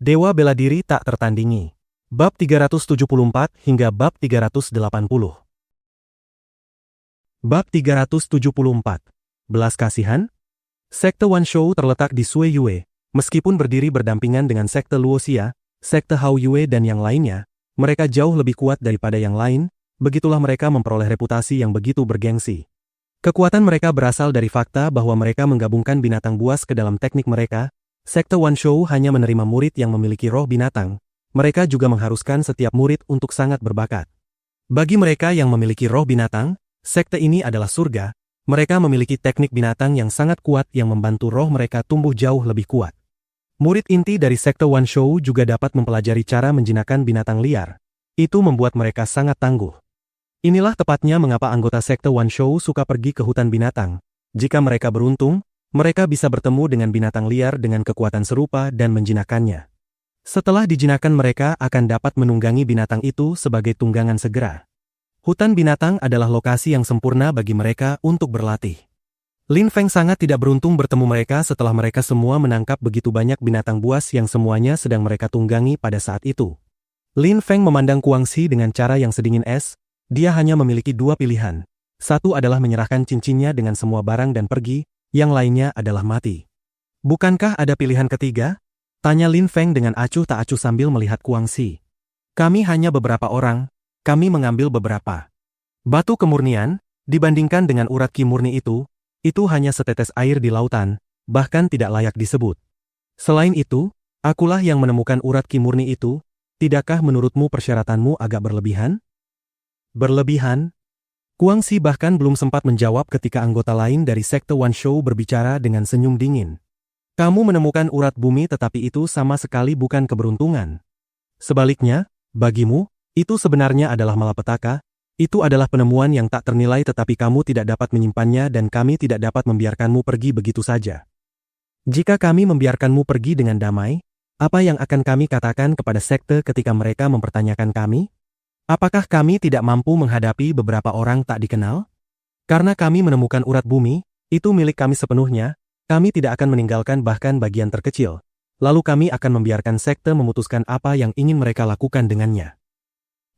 Dewa Bela Diri Tak Tertandingi. Bab 374 hingga bab 380. Bab 374. Belas Kasihan. Sekte Wanshou terletak di Sui Yue. Meskipun berdiri berdampingan dengan sekte Luoxia, sekte Hao Yue dan yang lainnya, mereka jauh lebih kuat daripada yang lain, begitulah mereka memperoleh reputasi yang begitu bergengsi. Kekuatan mereka berasal dari fakta bahwa mereka menggabungkan binatang buas ke dalam teknik mereka. Sekte Wanshou hanya menerima murid yang memiliki roh binatang. Mereka juga mengharuskan setiap murid untuk sangat berbakat. Bagi mereka yang memiliki roh binatang, sekte ini adalah surga. Mereka memiliki teknik binatang yang sangat kuat yang membantu roh mereka tumbuh jauh lebih kuat. Murid inti dari sekte Wanshou juga dapat mempelajari cara menjinakkan binatang liar. Itu membuat mereka sangat tangguh. Inilah tepatnya mengapa anggota sekte Wanshou suka pergi ke hutan binatang. Jika mereka beruntung, mereka bisa bertemu dengan binatang liar dengan kekuatan serupa dan menjinakkannya. Setelah dijinakkan mereka akan dapat menunggangi binatang itu sebagai tunggangan segera. Hutan binatang adalah lokasi yang sempurna bagi mereka untuk berlatih. Lin Feng sangat tidak beruntung bertemu mereka setelah mereka semua menangkap begitu banyak binatang buas yang semuanya sedang mereka tunggangi pada saat itu. Lin Feng memandang Guangxi dengan cara yang sedingin es. Dia hanya memiliki dua pilihan. Satu adalah menyerahkan cincinnya dengan semua barang dan pergi, yang lainnya adalah mati. Bukankah ada pilihan ketiga? Tanya Lin Feng dengan acuh tak acuh sambil melihat Guangxi. Kami hanya beberapa orang, kami mengambil beberapa. Batu kemurnian, dibandingkan dengan urat ki murni itu hanya setetes air di lautan, bahkan tidak layak disebut. Selain itu, akulah yang menemukan urat ki murni itu. Tidakkah menurutmu persyaratanmu agak berlebihan? Berlebihan? Guangxi bahkan belum sempat menjawab ketika anggota lain dari sekte Wanshou berbicara dengan senyum dingin. Kamu menemukan urat bumi tetapi itu sama sekali bukan keberuntungan. Sebaliknya, bagimu, itu sebenarnya adalah malapetaka. Itu adalah penemuan yang tak ternilai tetapi kamu tidak dapat menyimpannya dan kami tidak dapat membiarkanmu pergi begitu saja. Jika kami membiarkanmu pergi dengan damai, apa yang akan kami katakan kepada sekte ketika mereka mempertanyakan kami? Apakah kami tidak mampu menghadapi beberapa orang tak dikenal? Karena kami menemukan urat bumi, itu milik kami sepenuhnya, kami tidak akan meninggalkan bahkan bagian terkecil. Lalu kami akan membiarkan sekte memutuskan apa yang ingin mereka lakukan dengannya.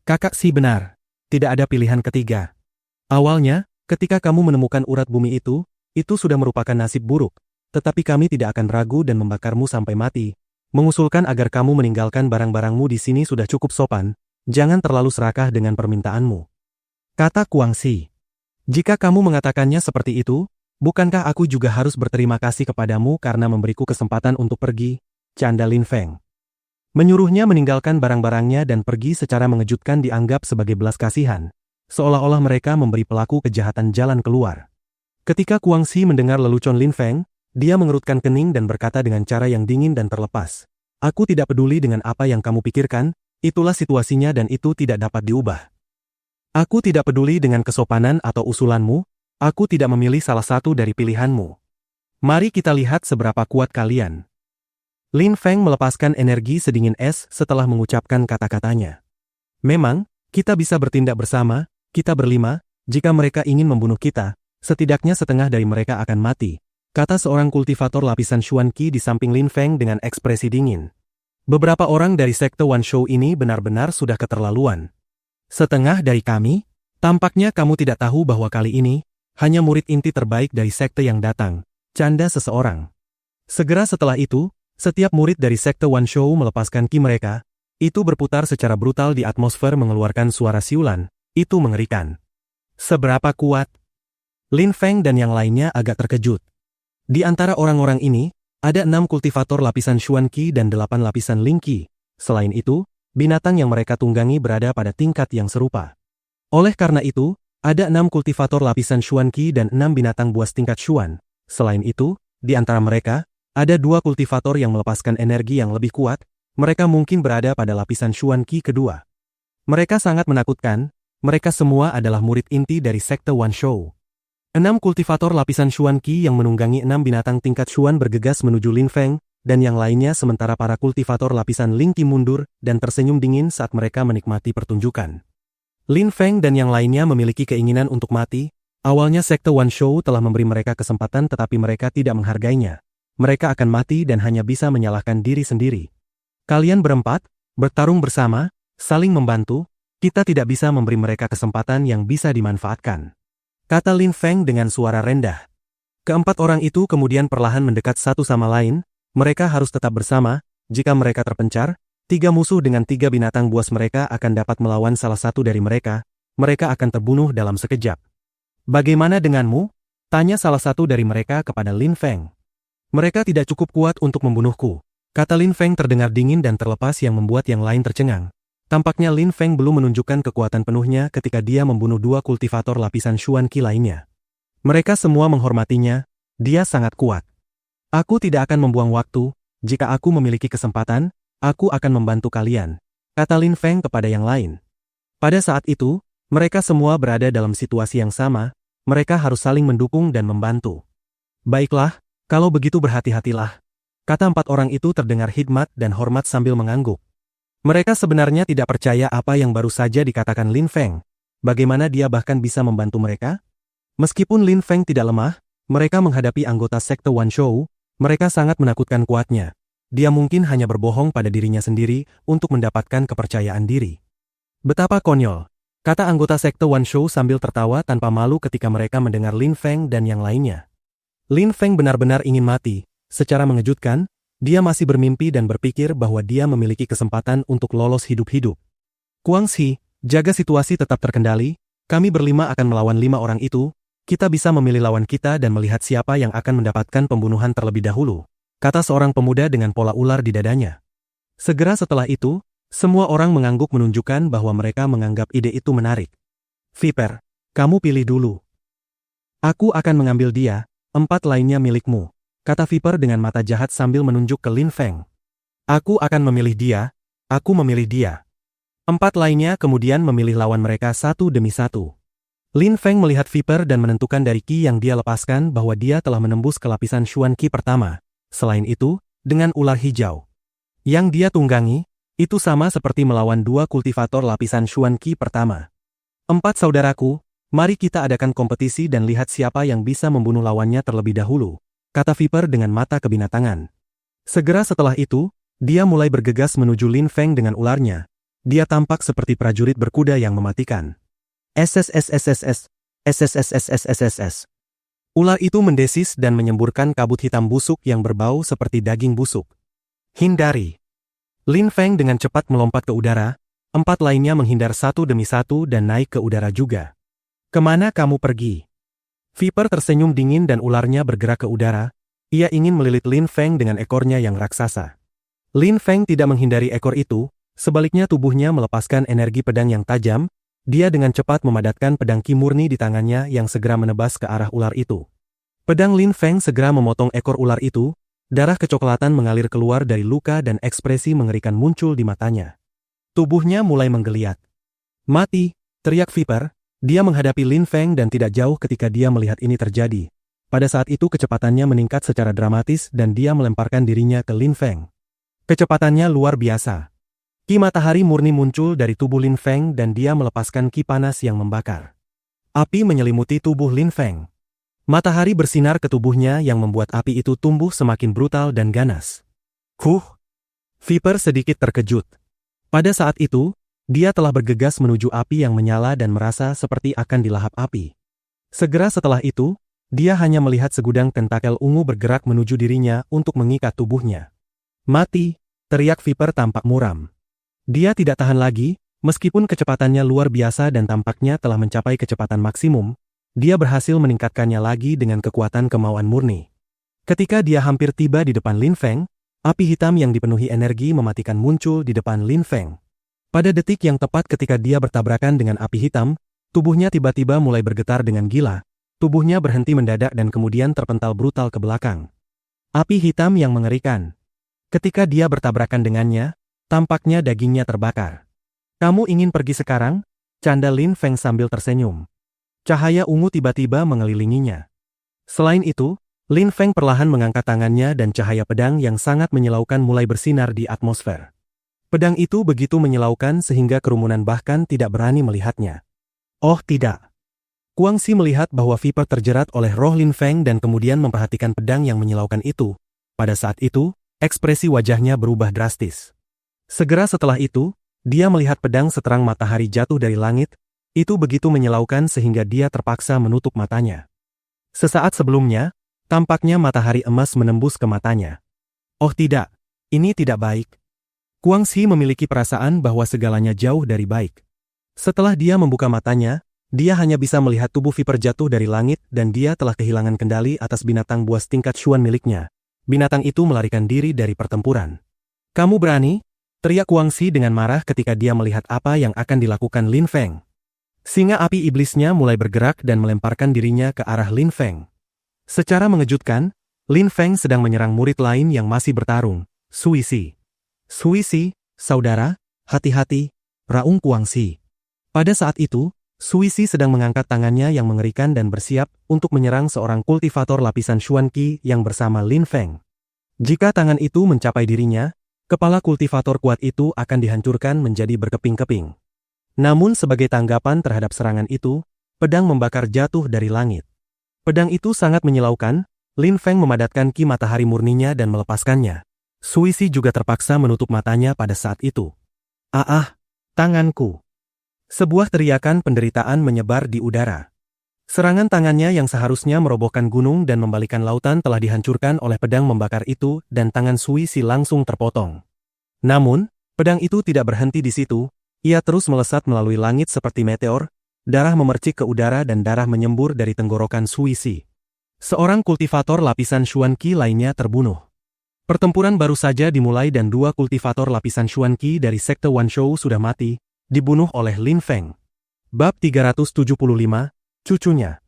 Kakak Si benar. Tidak ada pilihan ketiga. Awalnya, ketika kamu menemukan urat bumi itu sudah merupakan nasib buruk. Tetapi kami tidak akan ragu dan membakarmu sampai mati. Mengusulkan agar kamu meninggalkan barang-barangmu di sini sudah cukup sopan. Jangan terlalu serakah dengan permintaanmu. Kata Guangxi. Jika kamu mengatakannya seperti itu, bukankah aku juga harus berterima kasih kepadamu karena memberiku kesempatan untuk pergi? Canda Lin Feng. Menyuruhnya meninggalkan barang-barangnya dan pergi secara mengejutkan dianggap sebagai belas kasihan. Seolah-olah mereka memberi pelaku kejahatan jalan keluar. Ketika Guangxi mendengar lelucon Lin Feng, dia mengerutkan kening dan berkata dengan cara yang dingin dan terlepas. Aku tidak peduli dengan apa yang kamu pikirkan. Itulah situasinya dan itu tidak dapat diubah. Aku tidak peduli dengan kesopanan atau usulanmu, aku tidak memilih salah satu dari pilihanmu. Mari kita lihat seberapa kuat kalian. Lin Feng melepaskan energi sedingin es setelah mengucapkan kata-katanya. Memang, kita bisa bertindak bersama, kita berlima, jika mereka ingin membunuh kita, setidaknya setengah dari mereka akan mati, kata seorang kultivator lapisan Xuan Qi di samping Lin Feng dengan ekspresi dingin. Beberapa orang dari sekte Wanshou ini benar-benar sudah keterlaluan. Setengah dari kami? Tampaknya kamu tidak tahu bahwa kali ini, hanya murid inti terbaik dari sekte yang datang, canda seseorang. Segera setelah itu, setiap murid dari sekte Wanshou melepaskan ki mereka, itu berputar secara brutal di atmosfer mengeluarkan suara siulan, itu mengerikan. Seberapa kuat? Lin Feng dan yang lainnya agak terkejut. Di antara orang-orang ini, ada 6 kultivator lapisan Xuan Qi dan 8 lapisan Ling Qi. Selain itu, binatang yang mereka tunggangi berada pada tingkat yang serupa. Oleh karena itu, ada 6 kultivator lapisan Xuan Qi dan 6 binatang buas tingkat Xuan. Selain itu, di antara mereka, ada 2 kultivator yang melepaskan energi yang lebih kuat, mereka mungkin berada pada lapisan Xuan Qi kedua. Mereka sangat menakutkan, mereka semua adalah murid inti dari sekte Wanshou. 6 kultivator lapisan Xuan Qi yang menunggangi 6 binatang tingkat Xuan bergegas menuju Lin Feng, dan yang lainnya sementara para kultivator lapisan Ling Qi mundur dan tersenyum dingin saat mereka menikmati pertunjukan. Lin Feng dan yang lainnya memiliki keinginan untuk mati. Awalnya sekte Wanshou telah memberi mereka kesempatan tetapi mereka tidak menghargainya. Mereka akan mati dan hanya bisa menyalahkan diri sendiri. Kalian berempat, bertarung bersama, saling membantu, kita tidak bisa memberi mereka kesempatan yang bisa dimanfaatkan. Kata Lin Feng dengan suara rendah. Keempat orang itu kemudian perlahan mendekat satu sama lain, mereka harus tetap bersama, jika mereka terpencar, 3 musuh dengan 3 binatang buas mereka akan dapat melawan salah satu dari mereka akan terbunuh dalam sekejap. Bagaimana denganmu? Tanya salah satu dari mereka kepada Lin Feng. Mereka tidak cukup kuat untuk membunuhku. Kata Lin Feng terdengar dingin dan terlepas yang membuat yang lain tercengang. Tampaknya Lin Feng belum menunjukkan kekuatan penuhnya ketika dia membunuh 2 kultivator lapisan Xuan Qi lainnya. Mereka semua menghormatinya, dia sangat kuat. Aku tidak akan membuang waktu, jika aku memiliki kesempatan, aku akan membantu kalian, kata Lin Feng kepada yang lain. Pada saat itu, mereka semua berada dalam situasi yang sama, mereka harus saling mendukung dan membantu. Baiklah, kalau begitu berhati-hatilah. Kata 4 orang itu terdengar hikmat dan hormat sambil mengangguk. Mereka sebenarnya tidak percaya apa yang baru saja dikatakan Lin Feng. Bagaimana dia bahkan bisa membantu mereka? Meskipun Lin Feng tidak lemah, mereka menghadapi anggota sekte Wanshou, mereka sangat menakutkan kuatnya. Dia mungkin hanya berbohong pada dirinya sendiri untuk mendapatkan kepercayaan diri. Betapa konyol, kata anggota sekte Wanshou sambil tertawa tanpa malu ketika mereka mendengar Lin Feng dan yang lainnya. Lin Feng benar-benar ingin mati. Secara mengejutkan, dia masih bermimpi dan berpikir bahwa dia memiliki kesempatan untuk lolos hidup-hidup. Guangxi, jaga situasi tetap terkendali, kami berlima akan melawan 5 orang itu, kita bisa memilih lawan kita dan melihat siapa yang akan mendapatkan pembunuhan terlebih dahulu, kata seorang pemuda dengan pola ular di dadanya. Segera setelah itu, semua orang mengangguk menunjukkan bahwa mereka menganggap ide itu menarik. Viper, kamu pilih dulu. Aku akan mengambil dia, 4 lainnya milikmu. Kata Viper dengan mata jahat sambil menunjuk ke Lin Feng. Aku akan memilih dia, aku memilih dia. 4 lainnya kemudian memilih lawan mereka satu demi satu. Lin Feng melihat Viper dan menentukan dari Qi yang dia lepaskan bahwa dia telah menembus ke lapisan Xuan Qi pertama. Selain itu, dengan ular hijau yang dia tunggangi, itu sama seperti melawan 2 kultivator lapisan Xuan Qi pertama. 4 saudaraku, mari kita adakan kompetisi dan lihat siapa yang bisa membunuh lawannya terlebih dahulu. Kata Viper dengan mata kebinatangan. Segera setelah itu, dia mulai bergegas menuju Lin Feng dengan ularnya. Dia tampak seperti prajurit berkuda yang mematikan. SSSSSS, SSSSSSSS. Ular itu mendesis dan menyemburkan kabut hitam busuk yang berbau seperti daging busuk. Hindari. Lin Feng dengan cepat melompat ke udara, 4 lainnya menghindar satu demi satu dan naik ke udara juga. Kemana kamu pergi? Viper tersenyum dingin dan ularnya bergerak ke udara. Ia ingin melilit Lin Feng dengan ekornya yang raksasa. Lin Feng tidak menghindari ekor itu, sebaliknya tubuhnya melepaskan energi pedang yang tajam. Dia dengan cepat memadatkan pedang Qi murni di tangannya yang segera menebas ke arah ular itu. Pedang Lin Feng segera memotong ekor ular itu, darah kecoklatan mengalir keluar dari luka dan ekspresi mengerikan muncul di matanya. Tubuhnya mulai menggeliat. Mati, teriak Viper. Dia menghadapi Lin Feng dan tidak jauh ketika dia melihat ini terjadi. Pada saat itu kecepatannya meningkat secara dramatis dan dia melemparkan dirinya ke Lin Feng. Kecepatannya luar biasa. Qi matahari murni muncul dari tubuh Lin Feng dan dia melepaskan qi panas yang membakar. Api menyelimuti tubuh Lin Feng. Matahari bersinar ke tubuhnya yang membuat api itu tumbuh semakin brutal dan ganas. Viper sedikit terkejut. Pada saat itu, dia telah bergegas menuju api yang menyala dan merasa seperti akan dilahap api. Segera setelah itu, dia hanya melihat segudang tentakel ungu bergerak menuju dirinya untuk mengikat tubuhnya. Mati, teriak Viper tampak muram. Dia tidak tahan lagi, meskipun kecepatannya luar biasa dan tampaknya telah mencapai kecepatan maksimum, dia berhasil meningkatkannya lagi dengan kekuatan kemauan murni. Ketika dia hampir tiba di depan Lin Feng, api hitam yang dipenuhi energi mematikan muncul di depan Lin Feng. Pada detik yang tepat ketika dia bertabrakan dengan api hitam, tubuhnya tiba-tiba mulai bergetar dengan gila. Tubuhnya berhenti mendadak dan kemudian terpental brutal ke belakang. Api hitam yang mengerikan. Ketika dia bertabrakan dengannya, tampaknya dagingnya terbakar. Kamu ingin pergi sekarang? Canda Lin Feng sambil tersenyum. Cahaya ungu tiba-tiba mengelilinginya. Selain itu, Lin Feng perlahan mengangkat tangannya dan cahaya pedang yang sangat menyilaukan mulai bersinar di atmosfer. Pedang itu begitu menyilaukan sehingga kerumunan bahkan tidak berani melihatnya. Oh tidak. Guangxi melihat bahwa Viper terjerat oleh roh Lin Feng dan kemudian memperhatikan pedang yang menyilaukan itu. Pada saat itu, ekspresi wajahnya berubah drastis. Segera setelah itu, dia melihat pedang seterang matahari jatuh dari langit, itu begitu menyilaukan sehingga dia terpaksa menutup matanya. Sesaat sebelumnya, tampaknya matahari emas menembus ke matanya. Oh tidak, ini tidak baik. Guangxi memiliki perasaan bahwa segalanya jauh dari baik. Setelah dia membuka matanya, dia hanya bisa melihat tubuh Viper jatuh dari langit dan dia telah kehilangan kendali atas binatang buas tingkat Xuan miliknya. Binatang itu melarikan diri dari pertempuran. Kamu berani? Teriak Guangxi dengan marah ketika dia melihat apa yang akan dilakukan Lin Feng. Singa api iblisnya mulai bergerak dan melemparkan dirinya ke arah Lin Feng. Secara mengejutkan, Lin Feng sedang menyerang murid lain yang masih bertarung, Suisi. Suisi, saudara, hati-hati, raung Guangxi. Pada saat itu, Suisi sedang mengangkat tangannya yang mengerikan dan bersiap untuk menyerang seorang kultivator lapisan Xuan Qi yang bersama Lin Feng. Jika tangan itu mencapai dirinya, kepala kultivator kuat itu akan dihancurkan menjadi berkeping-keping. Namun sebagai tanggapan terhadap serangan itu, pedang membakar jatuh dari langit. Pedang itu sangat menyilaukan, Lin Feng memadatkan ki matahari murninya dan melepaskannya. Suisi juga terpaksa menutup matanya pada saat itu. Tanganku. Sebuah teriakan penderitaan menyebar di udara. Serangan tangannya yang seharusnya merobohkan gunung dan membalikan lautan telah dihancurkan oleh pedang membakar itu dan tangan Suisi langsung terpotong. Namun, pedang itu tidak berhenti di situ. Ia terus melesat melalui langit seperti meteor, darah memercik ke udara dan darah menyembur dari tenggorokan Suisi. Seorang kultivator lapisan Xuan Qi lainnya terbunuh. Pertempuran baru saja dimulai dan dua kultivator lapisan Xuan Qi dari sekte Wanshou sudah mati, dibunuh oleh Lin Feng. Bab 375, cucunya.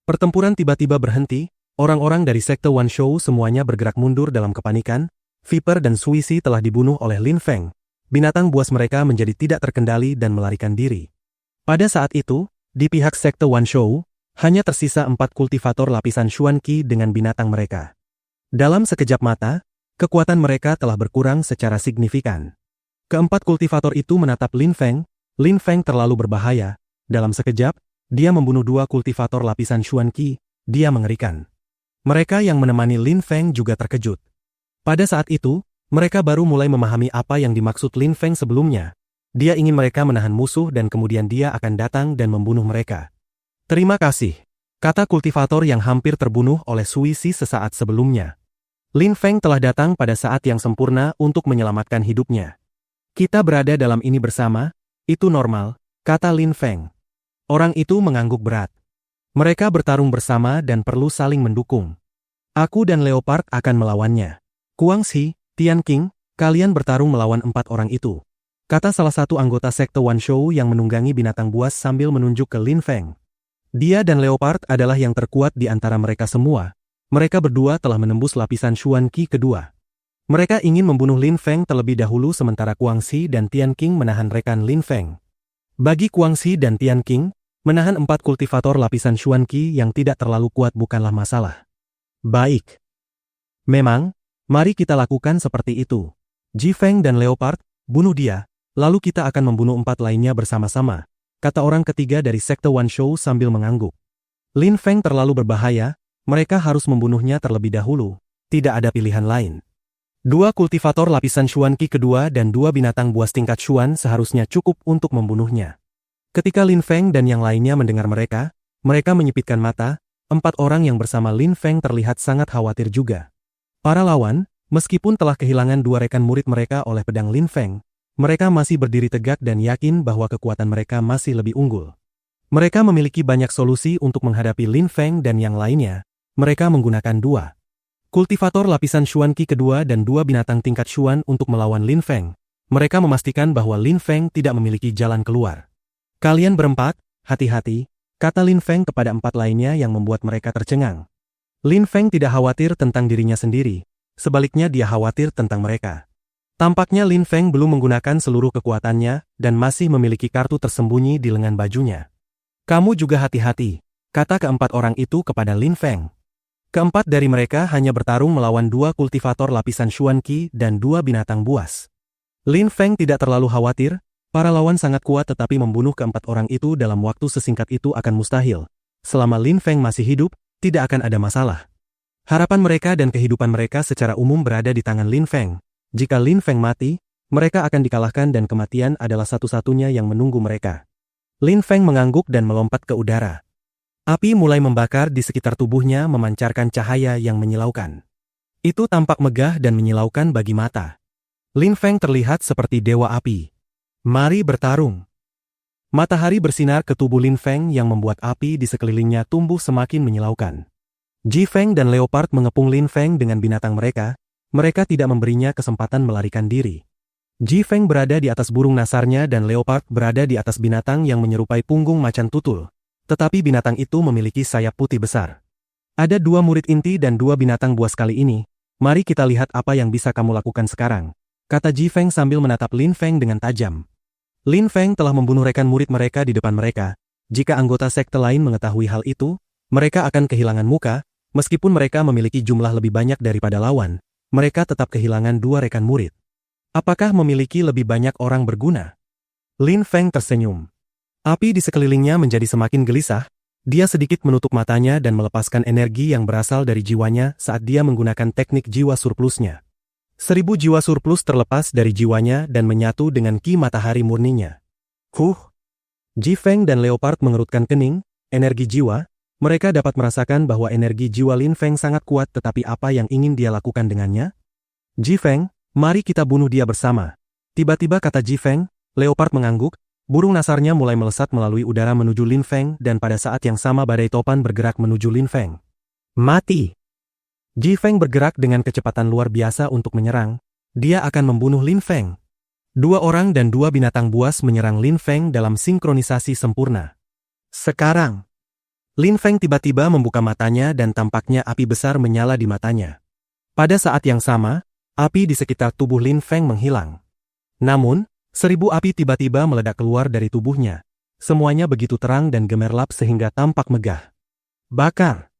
Pertempuran tiba-tiba berhenti, orang-orang dari sekte Wanshou semuanya bergerak mundur dalam kepanikan, Viper dan Suisi telah dibunuh oleh Lin Feng. Binatang buas mereka menjadi tidak terkendali dan melarikan diri. Pada saat itu, di pihak sekte Wanshou, hanya tersisa 4 kultivator lapisan Xuan Qi dengan binatang mereka. Dalam sekejap mata, kekuatan mereka telah berkurang secara signifikan. Keempat kultivator itu menatap Lin Feng. Lin Feng terlalu berbahaya. Dalam sekejap, dia membunuh 2 kultivator lapisan Xuan Qi. Dia mengerikan. Mereka yang menemani Lin Feng juga terkejut. Pada saat itu, mereka baru mulai memahami apa yang dimaksud Lin Feng sebelumnya. Dia ingin mereka menahan musuh dan kemudian dia akan datang dan membunuh mereka. Terima kasih, kata kultivator yang hampir terbunuh oleh Suisi sesaat sebelumnya. Lin Feng telah datang pada saat yang sempurna untuk menyelamatkan hidupnya. Kita berada dalam ini bersama, itu normal, kata Lin Feng. Orang itu mengangguk berat. Mereka bertarung bersama dan perlu saling mendukung. Aku dan Leopard akan melawannya. Guangxi, Tian Qing, kalian bertarung melawan 4 orang itu, kata salah satu anggota sekte Wanshou yang menunggangi binatang buas sambil menunjuk ke Lin Feng. Dia dan Leopard adalah yang terkuat di antara mereka semua. Mereka berdua telah menembus lapisan Xuan Qi kedua. Mereka ingin membunuh Lin Feng terlebih dahulu sementara Guangxi dan Tian Qing menahan rekan Lin Feng. Bagi Guangxi dan Tian Qing, menahan 4 kultivator lapisan Xuan Qi yang tidak terlalu kuat bukanlah masalah. Baik. Memang, mari kita lakukan seperti itu. Ji Feng dan Leopard, bunuh dia, lalu kita akan membunuh 4 lainnya bersama-sama, kata orang ketiga dari sekte Wanshou sambil mengangguk. Lin Feng terlalu berbahaya, mereka harus membunuhnya terlebih dahulu, tidak ada pilihan lain. 2 kultivator lapisan Xuan Qi kedua dan 2 binatang buas tingkat Xuan seharusnya cukup untuk membunuhnya. Ketika Lin Feng dan yang lainnya mendengar mereka menyipitkan mata, 4 orang yang bersama Lin Feng terlihat sangat khawatir juga. Para lawan, meskipun telah kehilangan 2 rekan murid mereka oleh pedang Lin Feng, mereka masih berdiri tegak dan yakin bahwa kekuatan mereka masih lebih unggul. Mereka memiliki banyak solusi untuk menghadapi Lin Feng dan yang lainnya. Mereka menggunakan 2 kultivator lapisan Xuan Qi kedua dan 2 binatang tingkat Xuan untuk melawan Lin Feng. Mereka memastikan bahwa Lin Feng tidak memiliki jalan keluar. Kalian berempat, hati-hati, kata Lin Feng kepada 4 lainnya yang membuat mereka tercengang. Lin Feng tidak khawatir tentang dirinya sendiri, sebaliknya dia khawatir tentang mereka. Tampaknya Lin Feng belum menggunakan seluruh kekuatannya dan masih memiliki kartu tersembunyi di lengan bajunya. Kamu juga hati-hati, kata keempat orang itu kepada Lin Feng. Keempat dari mereka hanya bertarung melawan 2 kultivator lapisan Xuan Qi dan 2 binatang buas. Lin Feng tidak terlalu khawatir, para lawan sangat kuat tetapi membunuh keempat orang itu dalam waktu sesingkat itu akan mustahil. Selama Lin Feng masih hidup, tidak akan ada masalah. Harapan mereka dan kehidupan mereka secara umum berada di tangan Lin Feng. Jika Lin Feng mati, mereka akan dikalahkan dan kematian adalah satu-satunya yang menunggu mereka. Lin Feng mengangguk dan melompat ke udara. Api mulai membakar di sekitar tubuhnya memancarkan cahaya yang menyilaukan. Itu tampak megah dan menyilaukan bagi mata. Lin Feng terlihat seperti dewa api. Mari bertarung. Matahari bersinar ke tubuh Lin Feng yang membuat api di sekelilingnya tumbuh semakin menyilaukan. Ji Feng dan Leopard mengepung Lin Feng dengan binatang mereka tidak memberinya kesempatan melarikan diri. Ji Feng berada di atas burung nasarnya dan Leopard berada di atas binatang yang menyerupai punggung macan tutul. Tetapi binatang itu memiliki sayap putih besar. Ada 2 murid inti dan 2 binatang buas kali ini. Mari kita lihat apa yang bisa kamu lakukan sekarang, kata Ji Feng sambil menatap Lin Feng dengan tajam. Lin Feng telah membunuh rekan murid mereka di depan mereka. Jika anggota sekte lain mengetahui hal itu, mereka akan kehilangan muka. Meskipun mereka memiliki jumlah lebih banyak daripada lawan, mereka tetap kehilangan 2 rekan murid. Apakah memiliki lebih banyak orang berguna? Lin Feng tersenyum. Api di sekelilingnya menjadi semakin gelisah. Dia sedikit menutup matanya dan melepaskan energi yang berasal dari jiwanya saat dia menggunakan teknik jiwa surplusnya. 1000 jiwa surplus terlepas dari jiwanya dan menyatu dengan ki matahari murninya. Ji Feng dan Leopard mengerutkan kening. Energi jiwa. Mereka dapat merasakan bahwa energi jiwa Lin Feng sangat kuat, tetapi apa yang ingin dia lakukan dengannya? Ji Feng, mari kita bunuh dia bersama. Tiba-tiba kata Ji Feng. Leopard mengangguk. Burung nasarnya mulai melesat melalui udara menuju Lin Feng dan pada saat yang sama badai topan bergerak menuju Lin Feng. Mati! Ji Feng bergerak dengan kecepatan luar biasa untuk menyerang. Dia akan membunuh Lin Feng. 2 orang dan 2 binatang buas menyerang Lin Feng dalam sinkronisasi sempurna. Sekarang, Lin Feng tiba-tiba membuka matanya dan tampaknya api besar menyala di matanya. Pada saat yang sama, api di sekitar tubuh Lin Feng menghilang. Namun, 1000 api tiba-tiba meledak keluar dari tubuhnya. Semuanya begitu terang dan gemerlap sehingga tampak megah. Bakar!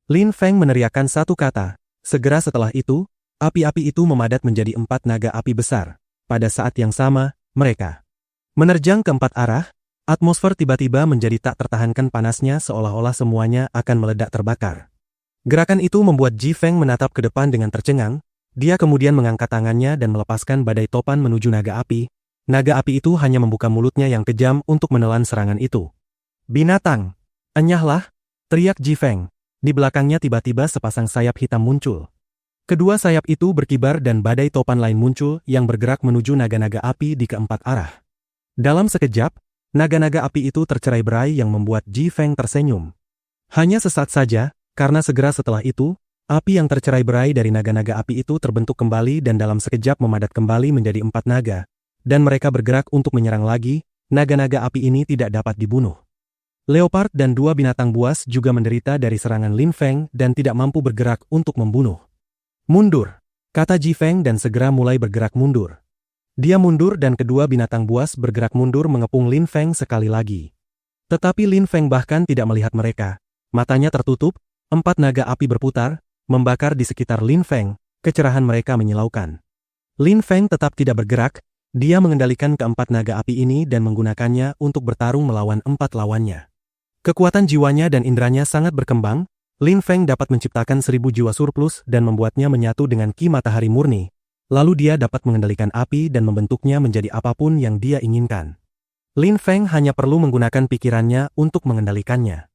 Lin Feng meneriakkan satu kata. Segera setelah itu, api-api itu memadat menjadi 4 naga api besar. Pada saat yang sama, mereka menerjang ke 4 arah. Atmosfer tiba-tiba menjadi tak tertahankan panasnya seolah-olah semuanya akan meledak terbakar. Gerakan itu membuat Ji Feng menatap ke depan dengan tercengang. Dia kemudian mengangkat tangannya dan melepaskan badai topan menuju naga api. Naga api itu hanya membuka mulutnya yang kejam untuk menelan serangan itu. Binatang! Enyahlah! Teriak Ji Feng. Di belakangnya tiba-tiba sepasang sayap hitam muncul. Kedua sayap itu berkibar dan badai topan lain muncul yang bergerak menuju naga-naga api di keempat arah. Dalam sekejap, naga-naga api itu tercerai-berai yang membuat Ji Feng tersenyum. Hanya sesaat saja, karena segera setelah itu, api yang tercerai-berai dari naga-naga api itu terbentuk kembali dan dalam sekejap memadat kembali menjadi 4 naga. Dan mereka bergerak untuk menyerang lagi. Naga-naga api ini tidak dapat dibunuh. Leopard dan 2 binatang buas juga menderita dari serangan Lin Feng dan tidak mampu bergerak untuk membunuh. Mundur, kata Ji Feng dan segera mulai bergerak mundur. Dia mundur dan kedua binatang buas bergerak mundur mengepung Lin Feng sekali lagi. Tetapi Lin Feng bahkan tidak melihat mereka. Matanya tertutup, 4 naga api berputar, membakar di sekitar Lin Feng. Kecerahan mereka menyilaukan. Lin Feng tetap tidak bergerak. Dia mengendalikan keempat naga api ini dan menggunakannya untuk bertarung melawan 4 lawannya. Kekuatan jiwanya dan indranya sangat berkembang. Lin Feng dapat menciptakan 1000 jiwa surplus dan membuatnya menyatu dengan ki matahari murni. Lalu dia dapat mengendalikan api dan membentuknya menjadi apapun yang dia inginkan. Lin Feng hanya perlu menggunakan pikirannya untuk mengendalikannya.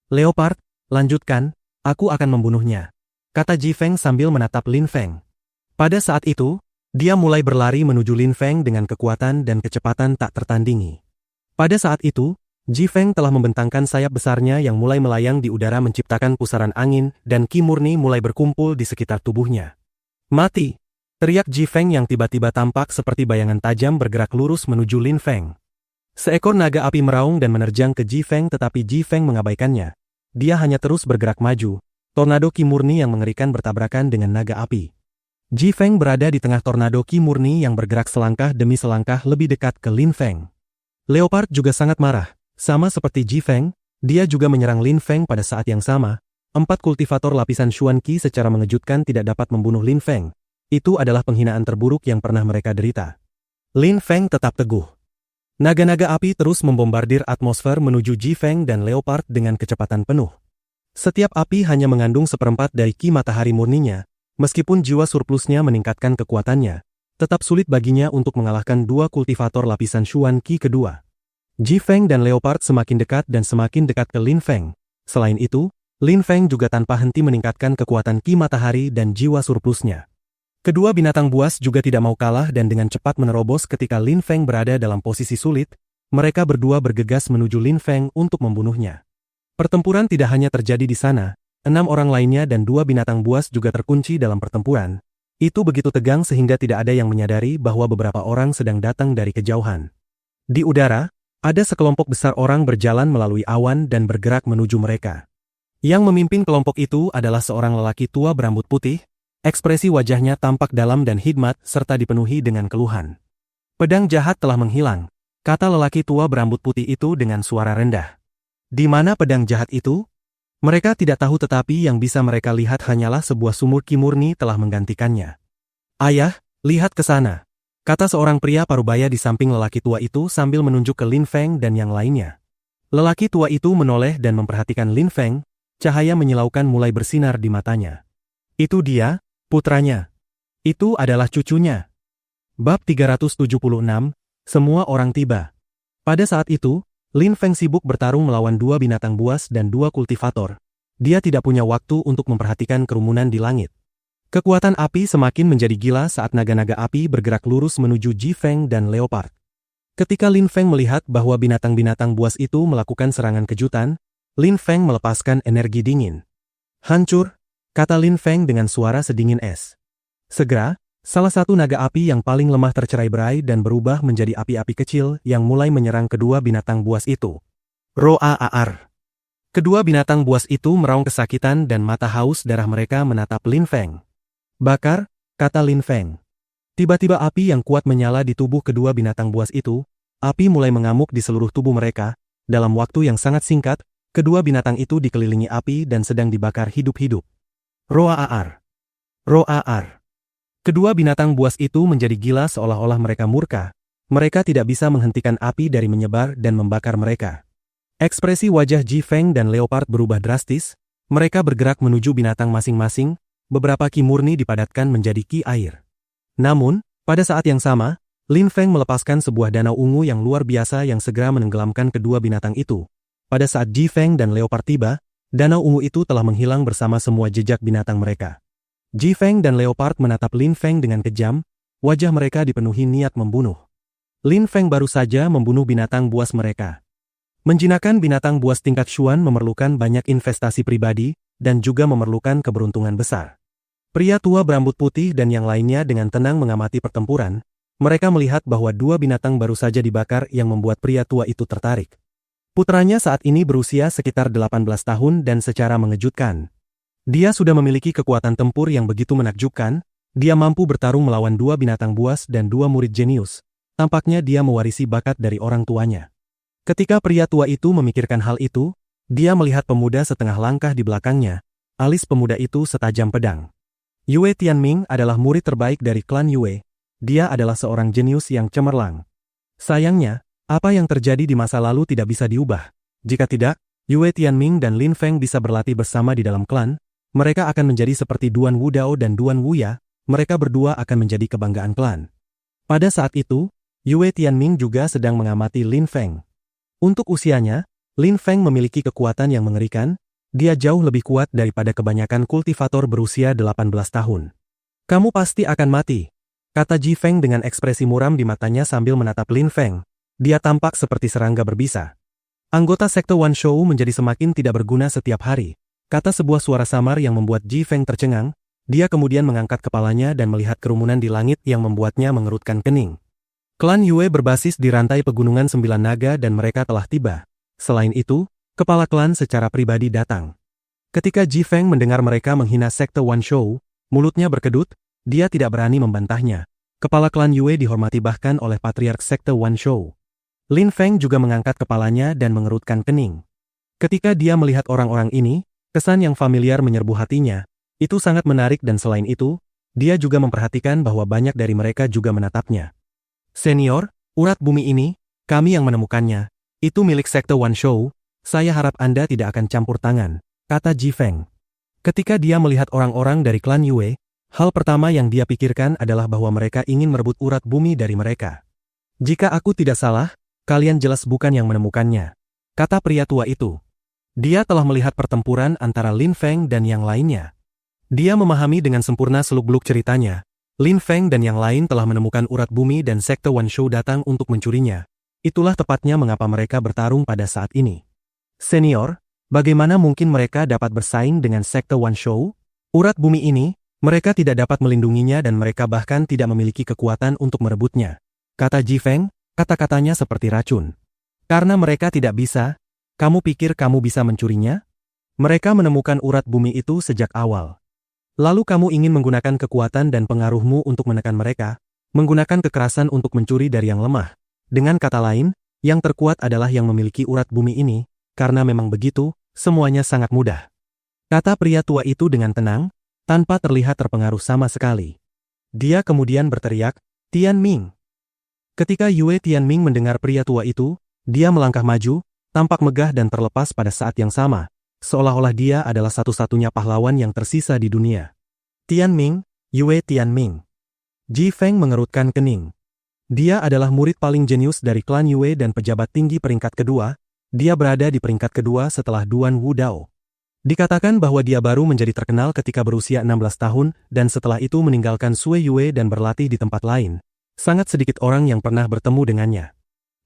Leopard, lanjutkan, aku akan membunuhnya, kata Ji Feng sambil menatap Lin Feng. Pada saat itu, dia mulai berlari menuju Lin Feng dengan kekuatan dan kecepatan tak tertandingi. Pada saat itu, Ji Feng telah membentangkan sayap besarnya yang mulai melayang di udara menciptakan pusaran angin dan ki murni mulai berkumpul di sekitar tubuhnya. Mati! Teriak Ji Feng yang tiba-tiba tampak seperti bayangan tajam bergerak lurus menuju Lin Feng. Seekor naga api meraung dan menerjang ke Ji Feng tetapi Ji Feng mengabaikannya. Dia hanya terus bergerak maju. Tornado ki murni yang mengerikan bertabrakan dengan naga api. Ji Feng berada di tengah tornado ki murni yang bergerak selangkah demi selangkah lebih dekat ke Lin Feng. Leopard juga sangat marah. Sama seperti Ji Feng, dia juga menyerang Lin Feng pada saat yang sama. 4 kultivator lapisan Xuan Qi secara mengejutkan tidak dapat membunuh Lin Feng. Itu adalah penghinaan terburuk yang pernah mereka derita. Lin Feng tetap teguh. Naga-naga api terus membombardir atmosfer menuju Ji Feng dan Leopard dengan kecepatan penuh. Setiap api hanya mengandung 1/4 dari ki matahari murninya. Meskipun jiwa surplusnya meningkatkan kekuatannya, tetap sulit baginya untuk mengalahkan dua kultivator lapisan Xuan Qi kedua. Ji Feng dan Leopard semakin dekat dan semakin dekat ke Lin Feng. Selain itu, Lin Feng juga tanpa henti meningkatkan kekuatan Qi matahari dan jiwa surplusnya. Kedua binatang buas juga tidak mau kalah dan dengan cepat menerobos ketika Lin Feng berada dalam posisi sulit, mereka berdua bergegas menuju Lin Feng untuk membunuhnya. Pertempuran tidak hanya terjadi di sana, 6 orang lainnya dan 2 binatang buas juga terkunci dalam pertempuran. Itu begitu tegang sehingga tidak ada yang menyadari bahwa beberapa orang sedang datang dari kejauhan. Di udara, ada sekelompok besar orang berjalan melalui awan dan bergerak menuju mereka. Yang memimpin kelompok itu adalah seorang lelaki tua berambut putih, ekspresi wajahnya tampak dalam dan hikmat serta dipenuhi dengan keluhan. Pedang jahat telah menghilang, kata lelaki tua berambut putih itu dengan suara rendah. Di mana pedang jahat itu? Mereka tidak tahu tetapi yang bisa mereka lihat hanyalah sebuah sumur Qi murni telah menggantikannya. Ayah, lihat ke sana, kata seorang pria parubaya di samping lelaki tua itu sambil menunjuk ke Lin Feng dan yang lainnya. Lelaki tua itu menoleh dan memperhatikan Lin Feng, cahaya menyilaukan mulai bersinar di matanya. Itu dia, putranya. Itu adalah cucunya. Bab 376, semua orang tiba. Pada saat itu, Lin Feng sibuk bertarung melawan 2 binatang buas dan 2 kultivator. Dia tidak punya waktu untuk memperhatikan kerumunan di langit. Kekuatan api semakin menjadi gila saat naga-naga api bergerak lurus menuju Ji Feng dan Leopard. Ketika Lin Feng melihat bahwa binatang-binatang buas itu melakukan serangan kejutan, Lin Feng melepaskan energi dingin. Hancur, kata Lin Feng dengan suara sedingin es. Segera, salah satu naga api yang paling lemah tercerai-berai dan berubah menjadi api-api kecil yang mulai menyerang kedua binatang buas itu. Roar. Kedua binatang buas itu meraung kesakitan dan mata haus darah mereka menatap Lin Feng. Bakar, kata Lin Feng. Tiba-tiba api yang kuat menyala di tubuh kedua binatang buas itu, api mulai mengamuk di seluruh tubuh mereka. Dalam waktu yang sangat singkat, kedua binatang itu dikelilingi api dan sedang dibakar hidup-hidup. Roar. Kedua binatang buas itu menjadi gila seolah-olah mereka murka. Mereka tidak bisa menghentikan api dari menyebar dan membakar mereka. Ekspresi wajah Ji Feng dan Leopard berubah drastis. Mereka bergerak menuju binatang masing-masing. Beberapa Qi murni dipadatkan menjadi Qi air. Namun, pada saat yang sama, Lin Feng melepaskan sebuah danau ungu yang luar biasa yang segera menenggelamkan kedua binatang itu. Pada saat Ji Feng dan Leopard tiba, danau ungu itu telah menghilang bersama semua jejak binatang mereka. Ji Feng dan Leopard menatap Lin Feng dengan kejam, wajah mereka dipenuhi niat membunuh. Lin Feng baru saja membunuh binatang buas mereka. Menjinakkan binatang buas tingkat Xuan memerlukan banyak investasi pribadi, dan juga memerlukan keberuntungan besar. Pria tua berambut putih dan yang lainnya dengan tenang mengamati pertempuran, mereka melihat bahwa 2 binatang baru saja dibakar yang membuat pria tua itu tertarik. Putranya saat ini berusia sekitar 18 tahun dan secara mengejutkan. Dia sudah memiliki kekuatan tempur yang begitu menakjubkan, dia mampu bertarung melawan 2 binatang buas dan 2 murid jenius. Tampaknya dia mewarisi bakat dari orang tuanya. Ketika pria tua itu memikirkan hal itu, dia melihat pemuda setengah langkah di belakangnya, alis pemuda itu setajam pedang. Yue Tianming adalah murid terbaik dari klan Yue, dia adalah seorang jenius yang cemerlang. Sayangnya, apa yang terjadi di masa lalu tidak bisa diubah. Jika tidak, Yue Tianming dan Lin Feng bisa berlatih bersama di dalam klan, mereka akan menjadi seperti Duan Wudao dan Duan Wuya, mereka berdua akan menjadi kebanggaan klan. Pada saat itu, Yue Tianming juga sedang mengamati Lin Feng. Untuk usianya, Lin Feng memiliki kekuatan yang mengerikan, dia jauh lebih kuat daripada kebanyakan kultivator berusia 18 tahun. Kamu pasti akan mati, kata Ji Feng dengan ekspresi muram di matanya sambil menatap Lin Feng. Dia tampak seperti serangga berbisa. Anggota sekte Wan Shou menjadi semakin tidak berguna setiap hari, kata sebuah suara samar yang membuat Ji Feng tercengang. Dia kemudian mengangkat kepalanya dan melihat kerumunan di langit yang membuatnya mengerutkan kening. Klan Yue berbasis di rantai pegunungan 9 naga dan mereka telah tiba. Selain itu, kepala klan secara pribadi datang. Ketika Ji Feng mendengar mereka menghina sekte Wan Shou, mulutnya berkedut, dia tidak berani membantahnya. Kepala klan Yue dihormati bahkan oleh patriark sekte Wan Shou. Lin Feng juga mengangkat kepalanya dan mengerutkan kening. Ketika dia melihat orang-orang ini, kesan yang familiar menyerbu hatinya. Itu sangat menarik dan selain itu, dia juga memperhatikan bahwa banyak dari mereka juga menatapnya. Senior, urat bumi ini, kami yang menemukannya. Itu milik sekte Wan Shou, saya harap Anda tidak akan campur tangan, kata Ji Feng. Ketika dia melihat orang-orang dari klan Yue, Hal pertama yang dia pikirkan adalah bahwa mereka ingin merebut urat bumi dari mereka. Jika aku tidak salah, kalian jelas bukan yang menemukannya, kata pria tua itu. Dia telah melihat pertempuran antara Lin Feng dan yang lainnya. Dia memahami dengan sempurna seluk-beluk ceritanya. Lin Feng dan yang lain telah menemukan urat bumi dan sekte Wan Shou datang untuk mencurinya. Itulah tepatnya mengapa mereka bertarung pada saat ini. Senior, bagaimana mungkin mereka dapat bersaing dengan sekte Wan Shou? Urat bumi ini, mereka tidak dapat melindunginya dan mereka bahkan tidak memiliki kekuatan untuk merebutnya. Kata Ji Feng, kata-katanya seperti racun. Karena mereka tidak bisa, kamu pikir kamu bisa mencurinya? Mereka menemukan urat bumi itu sejak awal. Lalu kamu ingin menggunakan kekuatan dan pengaruhmu untuk menekan mereka, menggunakan kekerasan untuk mencuri dari yang lemah. Dengan kata lain, yang terkuat adalah yang memiliki urat bumi ini, karena memang begitu, semuanya sangat mudah. Kata pria tua itu dengan tenang, tanpa terlihat terpengaruh sama sekali. Dia kemudian berteriak, Tian Ming. Ketika Yue Tianming mendengar pria tua itu, dia melangkah maju, tampak megah dan terlepas pada saat yang sama, seolah-olah dia adalah satu-satunya pahlawan yang tersisa di dunia. Tianming, Yue Tianming. Ji Feng mengerutkan kening. Dia adalah murid paling jenius dari klan Yue dan pejabat tinggi peringkat kedua, dia berada di peringkat kedua setelah Duan Wu Dao. Dikatakan bahwa dia baru menjadi terkenal ketika berusia 16 tahun dan setelah itu meninggalkan Sui Yue dan berlatih di tempat lain. Sangat sedikit orang yang pernah bertemu dengannya.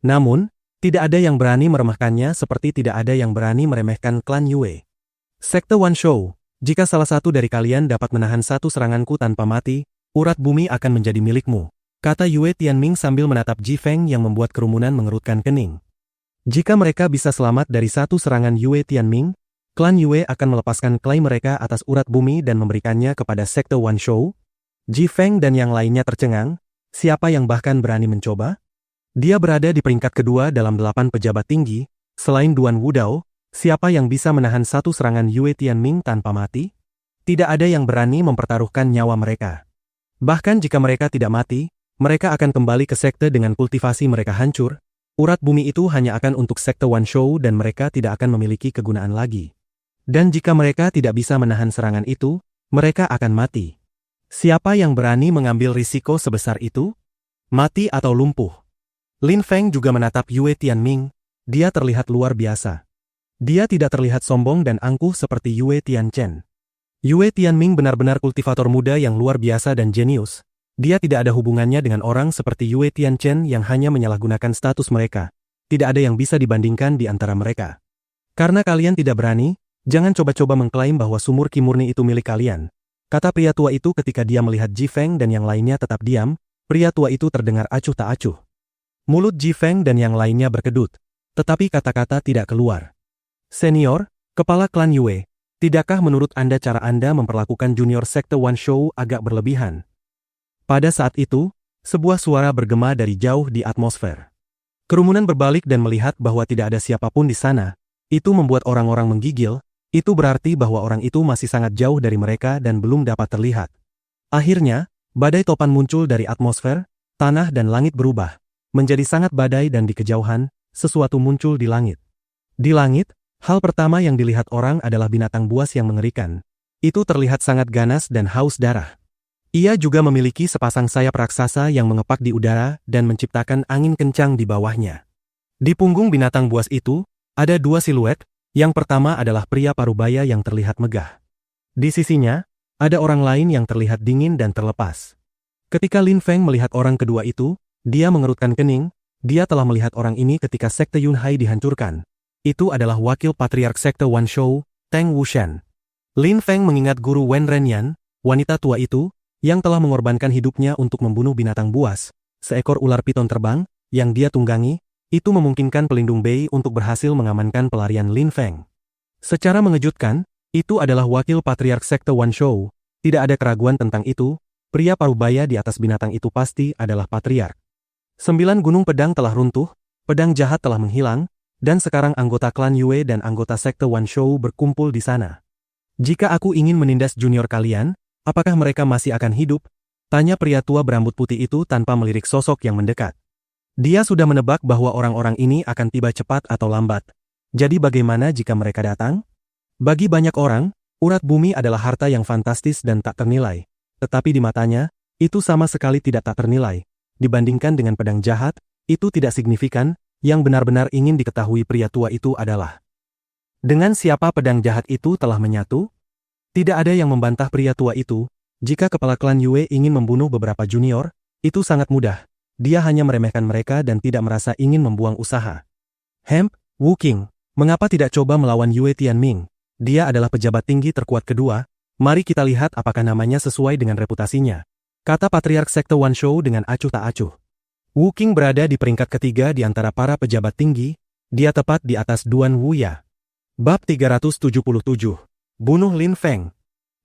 Namun, tidak ada yang berani meremehkannya seperti tidak ada yang berani meremehkan klan Yue. Sekte Wan Shou, jika salah satu dari kalian dapat menahan satu seranganku tanpa mati, urat bumi akan menjadi milikmu, kata Yue Tianming sambil menatap Ji Feng yang membuat kerumunan mengerutkan kening. Jika mereka bisa selamat dari satu serangan Yue Tianming, klan Yue akan melepaskan klaim mereka atas urat bumi dan memberikannya kepada sekte Wan Shou. Ji Feng dan yang lainnya tercengang, siapa yang bahkan berani mencoba? Dia berada di peringkat kedua dalam 8 pejabat tinggi, selain Duan Wu Dao, siapa yang bisa menahan satu serangan Yue Tianming tanpa mati? Tidak ada yang berani mempertaruhkan nyawa mereka. Bahkan jika mereka tidak mati, mereka akan kembali ke sekte dengan kultivasi mereka hancur. Urat bumi itu hanya akan untuk sekte Wan Shou dan mereka tidak akan memiliki kegunaan lagi. Dan jika mereka tidak bisa menahan serangan itu, mereka akan mati. Siapa yang berani mengambil risiko sebesar itu? Mati atau lumpuh? Lin Feng juga menatap Yue Tianming, dia terlihat luar biasa. Dia tidak terlihat sombong dan angkuh seperti Yue Tianchen. Yue Tianming benar-benar kultivator muda yang luar biasa dan jenius. Dia tidak ada hubungannya dengan orang seperti Yue Tianchen yang hanya menyalahgunakan status mereka. Tidak ada yang bisa dibandingkan di antara mereka. Karena kalian tidak berani, jangan coba-coba mengklaim bahwa sumur Qi murni itu milik kalian, kata pria tua itu ketika dia melihat Ji Feng dan yang lainnya tetap diam. Pria tua itu terdengar acuh tak acuh. Mulut Ji Feng dan yang lainnya berkedut, tetapi kata-kata tidak keluar. Senior, kepala klan Yue, tidakkah menurut Anda cara Anda memperlakukan junior sekte Wan Shou agak berlebihan? Pada saat itu, sebuah suara bergema dari jauh di atmosfer. Kerumunan berbalik dan melihat bahwa tidak ada siapapun di sana. Itu membuat orang-orang menggigil. Itu berarti bahwa orang itu masih sangat jauh dari mereka dan belum dapat terlihat. Akhirnya, badai topan muncul dari atmosfer, tanah dan langit berubah. Menjadi sangat badai dan di kejauhan, sesuatu muncul di langit. Di langit, hal pertama yang dilihat orang adalah binatang buas yang mengerikan. Itu terlihat sangat ganas dan haus darah. Ia juga memiliki sepasang sayap raksasa yang mengepak di udara dan menciptakan angin kencang di bawahnya. Di punggung binatang buas itu, ada dua siluet. Yang pertama adalah pria parubaya yang terlihat megah. Di sisinya, ada orang lain yang terlihat dingin dan terlepas. Ketika Lin Feng melihat orang kedua itu, dia mengerutkan kening. Dia telah melihat orang ini ketika sekte Yunhai dihancurkan. Itu adalah wakil patriark sekte Wan Shou, Teng Wushan. Lin Feng mengingat guru Wen Renyan, wanita tua itu, yang telah mengorbankan hidupnya untuk membunuh binatang buas, seekor ular piton terbang, yang dia tunggangi. Itu memungkinkan pelindung Bei untuk berhasil mengamankan pelarian Lin Feng. Secara mengejutkan, itu adalah wakil patriark sekte Wan Shou. Tidak ada keraguan tentang itu, pria parubaya di atas binatang itu pasti adalah patriark. 9 gunung pedang telah runtuh, pedang jahat telah menghilang, dan sekarang anggota klan Yue dan anggota sekte Wan Shou berkumpul di sana. Jika aku ingin menindas junior kalian, apakah mereka masih akan hidup? Tanya pria tua berambut putih itu tanpa melirik sosok yang mendekat. Dia sudah menebak bahwa orang-orang ini akan tiba cepat atau lambat. Jadi bagaimana jika mereka datang? Bagi banyak orang, urat bumi adalah harta yang fantastis dan tak ternilai. tetapi di matanya, itu sama sekali tidak tak ternilai. Dibandingkan dengan pedang jahat, itu tidak signifikan. Yang benar-benar ingin diketahui pria tua itu adalah dengan siapa pedang jahat itu telah menyatu? Tidak ada yang membantah pria tua itu. Jika kepala klan Yue ingin membunuh beberapa junior, itu sangat mudah. Dia hanya meremehkan mereka dan tidak merasa ingin membuang usaha. Wu Qing, mengapa tidak coba melawan Yue Tianming? Dia adalah pejabat tinggi terkuat kedua. Mari kita lihat apakah namanya sesuai dengan reputasinya, kata Patriark Sekte Wanshou dengan acuh tak acuh. Wu Qing berada di peringkat ketiga di antara para pejabat tinggi. Dia tepat di atas Duan Wuya. Bab 377. Bunuh Lin Feng.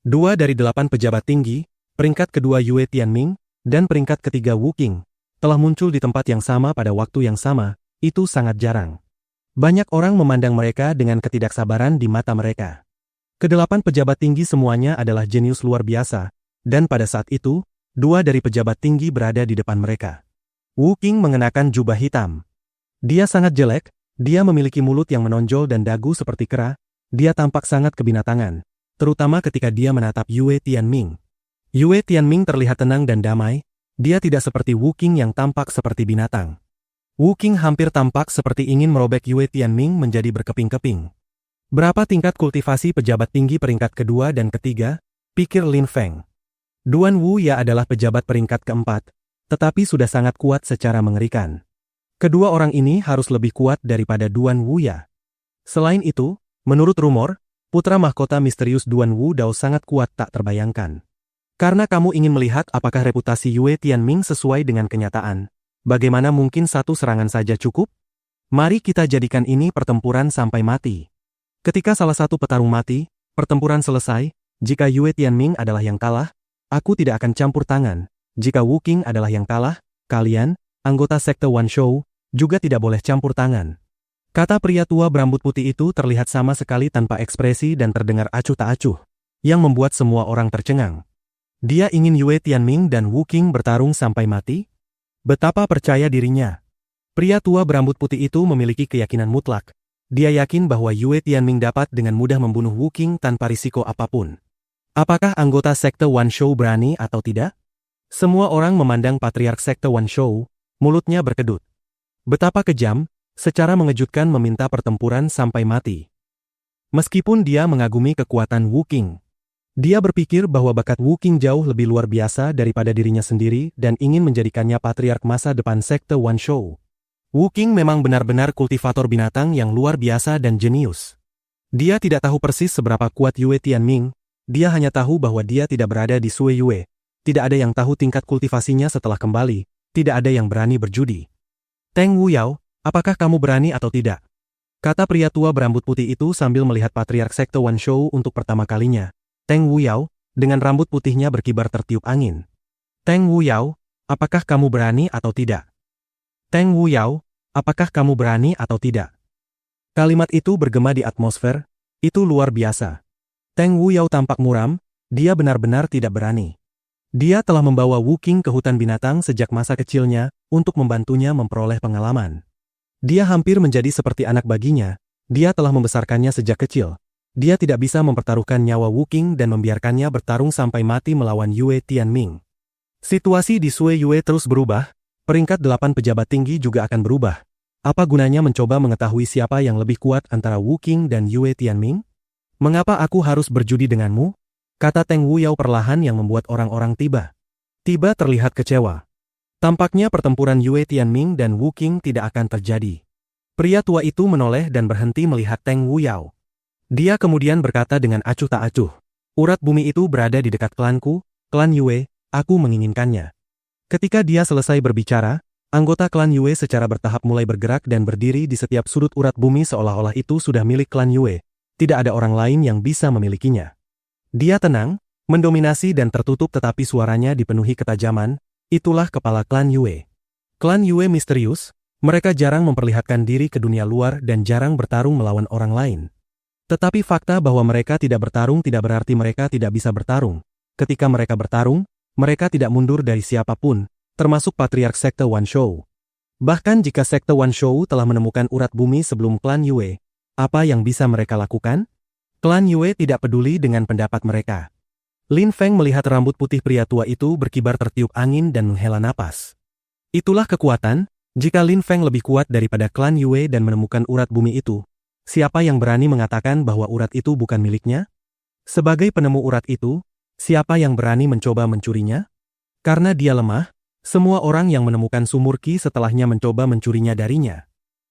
2 dari 8 pejabat tinggi, peringkat kedua Yue Tianming, dan peringkat ketiga Wu Qing, telah muncul di tempat yang sama pada waktu yang sama. Itu sangat jarang. Banyak orang memandang mereka dengan ketidaksabaran di mata mereka. Kedelapan pejabat tinggi semuanya adalah jenius luar biasa, dan pada saat itu, 2 dari pejabat tinggi berada di depan mereka. Wu Qing mengenakan jubah hitam. Dia sangat jelek, dia memiliki mulut yang menonjol dan dagu seperti kera. Dia tampak sangat kebinatangan, terutama ketika dia menatap Yue Tianming. Yue Tianming terlihat tenang dan damai. Dia tidak seperti Wu Qing yang tampak seperti binatang. Wu Qing hampir tampak seperti ingin merobek Yue Tianming menjadi berkeping-keping. Berapa tingkat kultivasi pejabat tinggi peringkat kedua dan ketiga? Pikir Lin Feng. Duan Wuya adalah pejabat peringkat keempat, tetapi sudah sangat kuat secara mengerikan. Kedua orang ini harus lebih kuat daripada Duan Wuya. Selain itu, menurut rumor, putra mahkota misterius Duan Wu Dao sangat kuat tak terbayangkan. Karena kamu ingin melihat apakah reputasi Yue Tianming sesuai dengan kenyataan, bagaimana mungkin satu serangan saja cukup? Mari kita jadikan ini pertempuran sampai mati. Ketika salah satu petarung mati, pertempuran selesai. Jika Yue Tianming adalah yang kalah, aku tidak akan campur tangan. Jika Wu Qing adalah yang kalah, kalian, anggota Sekte Wanshou, juga tidak boleh campur tangan. Kata pria tua berambut putih itu terlihat sama sekali tanpa ekspresi dan terdengar acuh tak acuh, yang membuat semua orang tercengang. Dia ingin Yue Tianming dan Wu Qing bertarung sampai mati? Betapa percaya dirinya. Pria tua berambut putih itu memiliki keyakinan mutlak. Dia yakin bahwa Yue Tianming dapat dengan mudah membunuh Wu Qing tanpa risiko apapun. Apakah anggota Sekte Wanshou berani atau tidak? Semua orang memandang Patriark Sekte Wanshou, mulutnya berkedut. Betapa kejam, secara mengejutkan meminta pertempuran sampai mati. Meskipun dia mengagumi kekuatan Wu Qing, dia berpikir bahwa bakat Wu Qing jauh lebih luar biasa daripada dirinya sendiri dan ingin menjadikannya Patriark masa depan Sekte Wanshou. Wu Qing memang benar-benar kultivator binatang yang luar biasa dan jenius. Dia tidak tahu persis seberapa kuat Yue Tianming, dia hanya tahu bahwa dia tidak berada di Sui Yue. Tidak ada yang tahu tingkat kultivasinya setelah kembali, tidak ada yang berani berjudi. Teng Wuyao, apakah kamu berani atau tidak? Kata pria tua berambut putih itu sambil melihat Patriark Sekte Wanshou untuk pertama kalinya. Teng Wuyao, dengan rambut putihnya berkibar tertiup angin. Teng Wuyao, apakah kamu berani atau tidak? Teng Wuyao, apakah kamu berani atau tidak? Kalimat itu bergema di atmosfer, itu luar biasa. Teng Wuyao tampak muram, dia benar-benar tidak berani. Dia telah membawa Wu Qing ke hutan binatang sejak masa kecilnya, untuk membantunya memperoleh pengalaman. Dia hampir menjadi seperti anak baginya, dia telah membesarkannya sejak kecil. Dia tidak bisa mempertaruhkan nyawa Wu Qing dan membiarkannya bertarung sampai mati melawan Yue Tianming. Situasi di Sui Yue terus berubah, peringkat 8 pejabat tinggi juga akan berubah. Apa gunanya mencoba mengetahui siapa yang lebih kuat antara Wu Qing dan Yue Tianming? Mengapa aku harus berjudi denganmu? Kata Teng Wuyao perlahan yang membuat orang-orang tiba terlihat kecewa. Tampaknya pertempuran Yue Tianming dan Wu Qing tidak akan terjadi. Pria tua itu menoleh dan berhenti melihat Teng Wuyao. Dia kemudian berkata dengan acuh tak acuh, urat bumi itu berada di dekat klanku, klan Yue, aku menginginkannya. Ketika dia selesai berbicara, anggota klan Yue secara bertahap mulai bergerak dan berdiri di setiap sudut urat bumi seolah-olah itu sudah milik klan Yue. Tidak ada orang lain yang bisa memilikinya. Dia tenang, mendominasi dan tertutup tetapi suaranya dipenuhi ketajaman, itulah kepala klan Yue. Klan Yue misterius, mereka jarang memperlihatkan diri ke dunia luar dan jarang bertarung melawan orang lain. Tetapi fakta bahwa mereka tidak bertarung tidak berarti mereka tidak bisa bertarung. Ketika mereka bertarung, mereka tidak mundur dari siapapun, termasuk Patriark Sekte Wanshou. Bahkan jika Sekte Wanshou telah menemukan urat bumi sebelum klan Yue, apa yang bisa mereka lakukan? Klan Yue tidak peduli dengan pendapat mereka. Lin Feng melihat rambut putih pria tua itu berkibar tertiup angin dan menghela napas. Itulah kekuatan, jika Lin Feng lebih kuat daripada klan Yue dan menemukan urat bumi itu. Siapa yang berani mengatakan bahwa urat itu bukan miliknya? Sebagai penemu urat itu, siapa yang berani mencoba mencurinya? Karena dia lemah, semua orang yang menemukan sumur Qi setelahnya mencoba mencurinya darinya.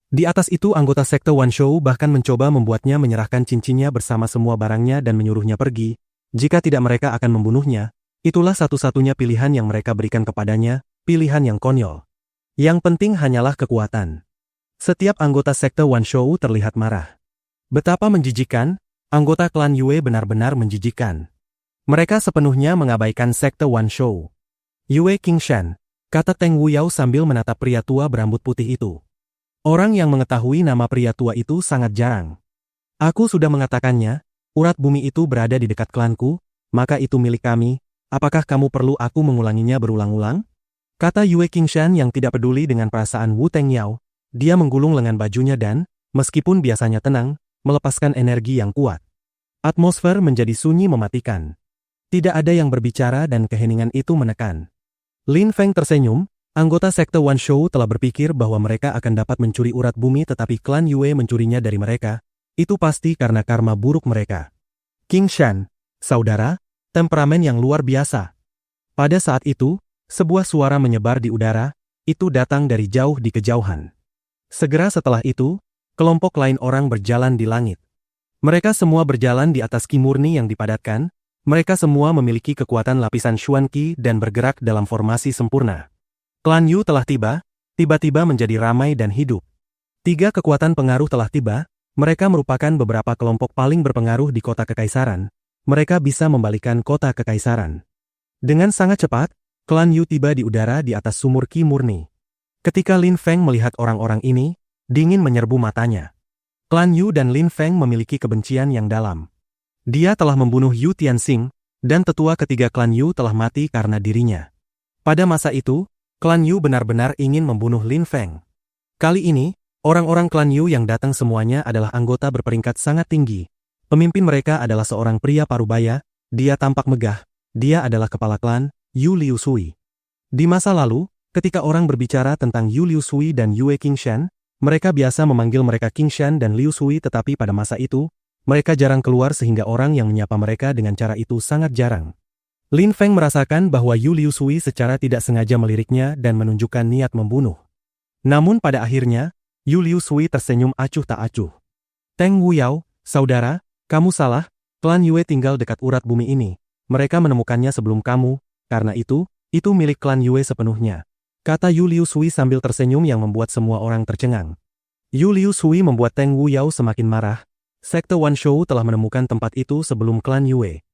Di atas itu anggota sekte Wanshou bahkan mencoba membuatnya menyerahkan cincinnya bersama semua barangnya dan menyuruhnya pergi. Jika tidak mereka akan membunuhnya, itulah satu-satunya pilihan yang mereka berikan kepadanya, pilihan yang konyol. Yang penting hanyalah kekuatan. Setiap anggota sekte Wanshou terlihat marah. Betapa menjijikan, anggota klan Yue benar-benar menjijikan. Mereka sepenuhnya mengabaikan sekte Wanshou. Yue Qingshan, kata Teng Wuyao sambil menatap pria tua berambut putih itu. Orang yang mengetahui nama pria tua itu sangat jarang. Aku sudah mengatakannya, urat bumi itu berada di dekat klanku, maka itu milik kami, apakah kamu perlu aku mengulanginya berulang-ulang? Kata Yue Qingshan yang tidak peduli dengan perasaan Wu Tengyao, dia menggulung lengan bajunya dan, meskipun biasanya tenang, melepaskan energi yang kuat. Atmosfer menjadi sunyi mematikan. Tidak ada yang berbicara dan keheningan itu menekan. Lin Feng tersenyum, anggota sekte Wanshou telah berpikir bahwa mereka akan dapat mencuri urat bumi tetapi klan Yue mencurinya dari mereka. Itu pasti karena karma buruk mereka. Qingshan, saudara, temperamen yang luar biasa. Pada saat itu, sebuah suara menyebar di udara, itu datang dari jauh di kejauhan. Segera setelah itu, kelompok lain orang berjalan di langit. Mereka semua berjalan di atas Qi murni yang dipadatkan, mereka semua memiliki kekuatan lapisan Xuan Qi dan bergerak dalam formasi sempurna. Klan Yu telah tiba-tiba menjadi ramai dan hidup. 3 kekuatan pengaruh telah tiba. Mereka merupakan beberapa kelompok paling berpengaruh di kota kekaisaran. Mereka bisa membalikan kota kekaisaran. Dengan sangat cepat, klan Yu tiba di udara di atas sumur Qi murni. Ketika Lin Feng melihat orang-orang ini, dingin menyerbu matanya. Klan Yu dan Lin Feng memiliki kebencian yang dalam. Dia telah membunuh Yu Tianxing, dan tetua ketiga klan Yu telah mati karena dirinya. Pada masa itu, klan Yu benar-benar ingin membunuh Lin Feng. Kali ini, orang-orang klan Yu yang datang semuanya adalah anggota berperingkat sangat tinggi. Pemimpin mereka adalah seorang pria parubaya, dia tampak megah, dia adalah kepala klan, Yu Liu Sui. Di masa lalu, ketika orang berbicara tentang Yu Liu Sui dan Yue Qingshan, mereka biasa memanggil mereka Qingshan dan Liu Sui tetapi pada masa itu, mereka jarang keluar sehingga orang yang menyapa mereka dengan cara itu sangat jarang. Lin Feng merasakan bahwa Yu Liu Sui secara tidak sengaja meliriknya dan menunjukkan niat membunuh. Namun pada akhirnya, Yu Liu Sui tersenyum acuh tak acuh. Teng Wuyao, saudara, kamu salah, klan Yue tinggal dekat urat bumi ini. Mereka menemukannya sebelum kamu, karena itu milik klan Yue sepenuhnya. Kata Yu Liu Sui sambil tersenyum yang membuat semua orang tercengang. Yu Liu Sui membuat Teng Wuyao semakin marah. Sekte Wanshou telah menemukan tempat itu sebelum klan Yue.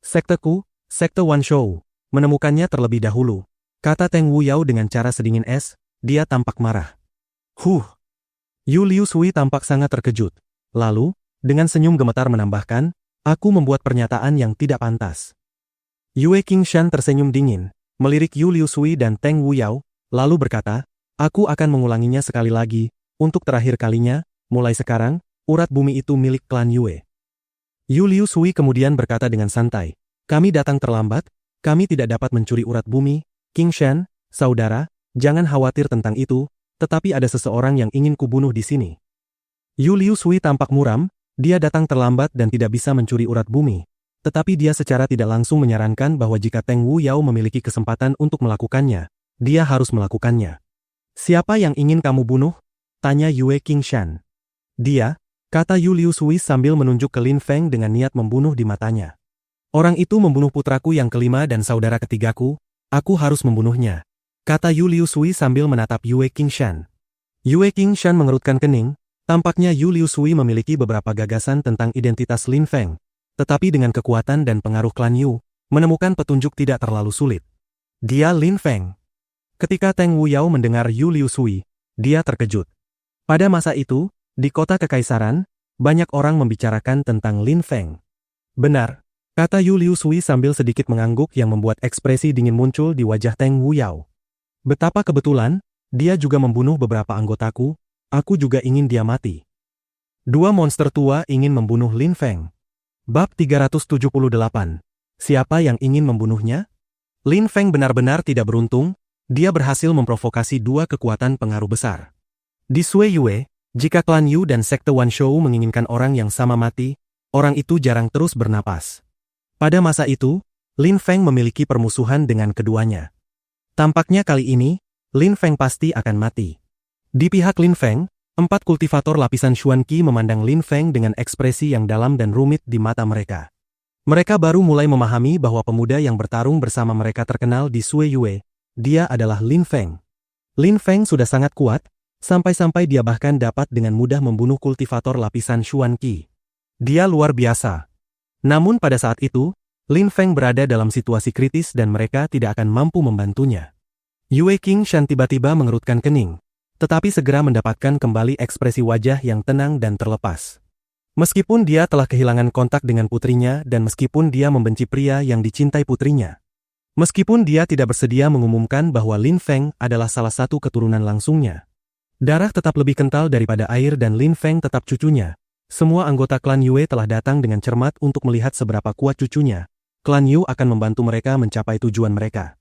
Sekteku, sekte Wanshou, menemukannya terlebih dahulu. Kata Teng Wuyao dengan cara sedingin es, dia tampak marah. Yu Liu Sui tampak sangat terkejut. Lalu, dengan senyum gemetar menambahkan, aku membuat pernyataan yang tidak pantas. Yue Qingshan tersenyum dingin, melirik Yu Liu Sui dan Teng Wuyao, lalu berkata, aku akan mengulanginya sekali lagi, untuk terakhir kalinya, mulai sekarang, urat bumi itu milik klan Yue. Yu Liu Sui kemudian berkata dengan santai, kami datang terlambat, kami tidak dapat mencuri urat bumi, Qingshan, saudara, jangan khawatir tentang itu, tetapi ada seseorang yang ingin kubunuh di sini. Yu Liu Sui tampak muram, dia datang terlambat dan tidak bisa mencuri urat bumi. Tetapi dia secara tidak langsung menyarankan bahwa jika Teng Wuyao memiliki kesempatan untuk melakukannya, dia harus melakukannya. Siapa yang ingin kamu bunuh? Tanya Yue Qingshan. Dia, kata Yu Liu Sui sambil menunjuk ke Lin Feng dengan niat membunuh di matanya. Orang itu membunuh putraku yang kelima dan saudara ketigaku, aku harus membunuhnya. Kata Yu Liu Sui sambil menatap Yue Qingshan. Yue Qingshan mengerutkan kening, tampaknya Yu Liu Sui memiliki beberapa gagasan tentang identitas Lin Feng. Tetapi dengan kekuatan dan pengaruh klan Yu, menemukan petunjuk tidak terlalu sulit. Dia Lin Feng. Ketika Teng Wuyao mendengar Yu Liu Sui, dia terkejut. Pada masa itu, di kota kekaisaran, banyak orang membicarakan tentang Lin Feng. Benar, kata Yu Liu Sui sambil sedikit mengangguk yang membuat ekspresi dingin muncul di wajah Teng Wuyao. Betapa kebetulan, dia juga membunuh beberapa anggotaku, aku juga ingin dia mati. 2 monster tua ingin membunuh Lin Feng. Bab 378. Siapa yang ingin membunuhnya? Lin Feng benar-benar tidak beruntung, dia berhasil memprovokasi dua kekuatan pengaruh besar. Di Sui Yue, jika klan Yu dan sekte Wan Shou menginginkan orang yang sama mati, orang itu jarang terus bernapas. Pada masa itu, Lin Feng memiliki permusuhan dengan keduanya. Tampaknya kali ini, Lin Feng pasti akan mati. Di pihak Lin Feng, 4 kultivator lapisan Xuan Qi memandang Lin Feng dengan ekspresi yang dalam dan rumit di mata mereka. Mereka baru mulai memahami bahwa pemuda yang bertarung bersama mereka terkenal di Sui Yue, dia adalah Lin Feng. Lin Feng sudah sangat kuat, sampai-sampai dia bahkan dapat dengan mudah membunuh kultivator lapisan Xuan Qi. Dia luar biasa. Namun pada saat itu, Lin Feng berada dalam situasi kritis dan mereka tidak akan mampu membantunya. Yue Qingshan tiba-tiba mengerutkan kening, tetapi segera mendapatkan kembali ekspresi wajah yang tenang dan terlepas. Meskipun dia telah kehilangan kontak dengan putrinya dan meskipun dia membenci pria yang dicintai putrinya. Meskipun dia tidak bersedia mengumumkan bahwa Lin Feng adalah salah satu keturunan langsungnya. Darah tetap lebih kental daripada air dan Lin Feng tetap cucunya. Semua anggota klan Yue telah datang dengan cermat untuk melihat seberapa kuat cucunya. Klan Yu akan membantu mereka mencapai tujuan mereka.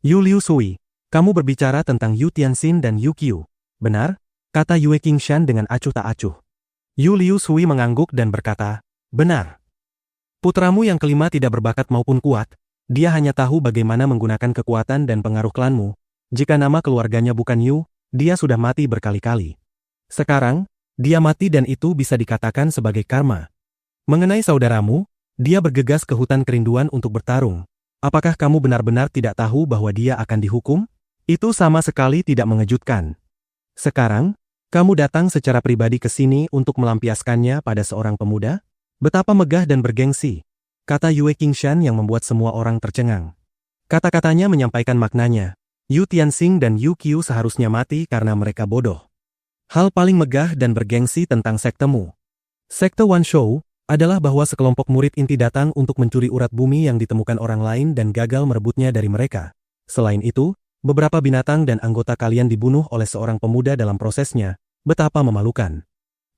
Yu Liu Sui, kamu berbicara tentang Yu Tianxin dan Yu Qiu. Benar? Kata Yue Qingshan dengan acuh tak acuh. Yu Liu Sui mengangguk dan berkata, benar. Putramu yang kelima tidak berbakat maupun kuat, dia hanya tahu bagaimana menggunakan kekuatan dan pengaruh klanmu. Jika nama keluarganya bukan Yu, dia sudah mati berkali-kali. Sekarang, dia mati dan itu bisa dikatakan sebagai karma. Mengenai saudaramu, dia bergegas ke hutan kerinduan untuk bertarung. Apakah kamu benar-benar tidak tahu bahwa dia akan dihukum? Itu sama sekali tidak mengejutkan. Sekarang, kamu datang secara pribadi ke sini untuk melampiaskannya pada seorang pemuda? Betapa megah dan bergengsi, kata Yue Qingshan yang membuat semua orang tercengang. Kata-katanya menyampaikan maknanya. Yu Tianxing dan Yu Qiu seharusnya mati karena mereka bodoh. Hal paling megah dan bergengsi tentang sektemu. Sekte Wan Shou adalah bahwa sekelompok murid inti datang untuk mencuri urat bumi yang ditemukan orang lain dan gagal merebutnya dari mereka. Selain itu, beberapa binatang dan anggota kalian dibunuh oleh seorang pemuda dalam prosesnya. Betapa memalukan.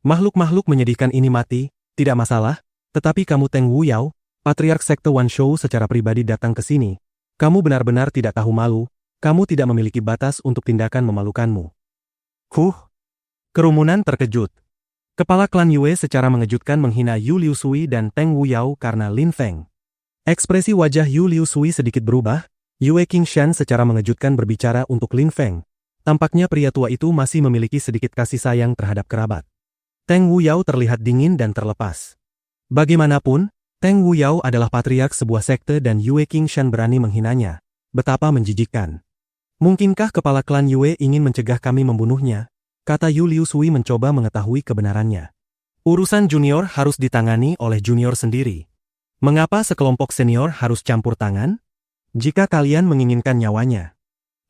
Makhluk-makhluk menyedihkan ini mati, tidak masalah, tetapi kamu Teng Wu Yao, patriark sekte Wan Shou secara pribadi datang ke sini. Kamu benar-benar tidak tahu malu, kamu tidak memiliki batas untuk tindakan memalukanmu. Kerumunan terkejut. Kepala klan Yue secara mengejutkan menghina Yu Liu Sui dan Teng Wu Yao karena Lin Feng. Ekspresi wajah Yu Liu Sui sedikit berubah, Yue Qingshan secara mengejutkan berbicara untuk Lin Feng. Tampaknya pria tua itu masih memiliki sedikit kasih sayang terhadap kerabat. Teng Wu Yao terlihat dingin dan terlepas. Bagaimanapun, Teng Wu Yao adalah patriark sebuah sekte dan Yue Qingshan berani menghinanya. Betapa menjijikkan. Mungkinkah kepala klan Yue ingin mencegah kami membunuhnya? Kata Yu Liu Sui mencoba mengetahui kebenarannya. Urusan junior harus ditangani oleh junior sendiri. Mengapa sekelompok senior harus campur tangan? Jika kalian menginginkan nyawanya,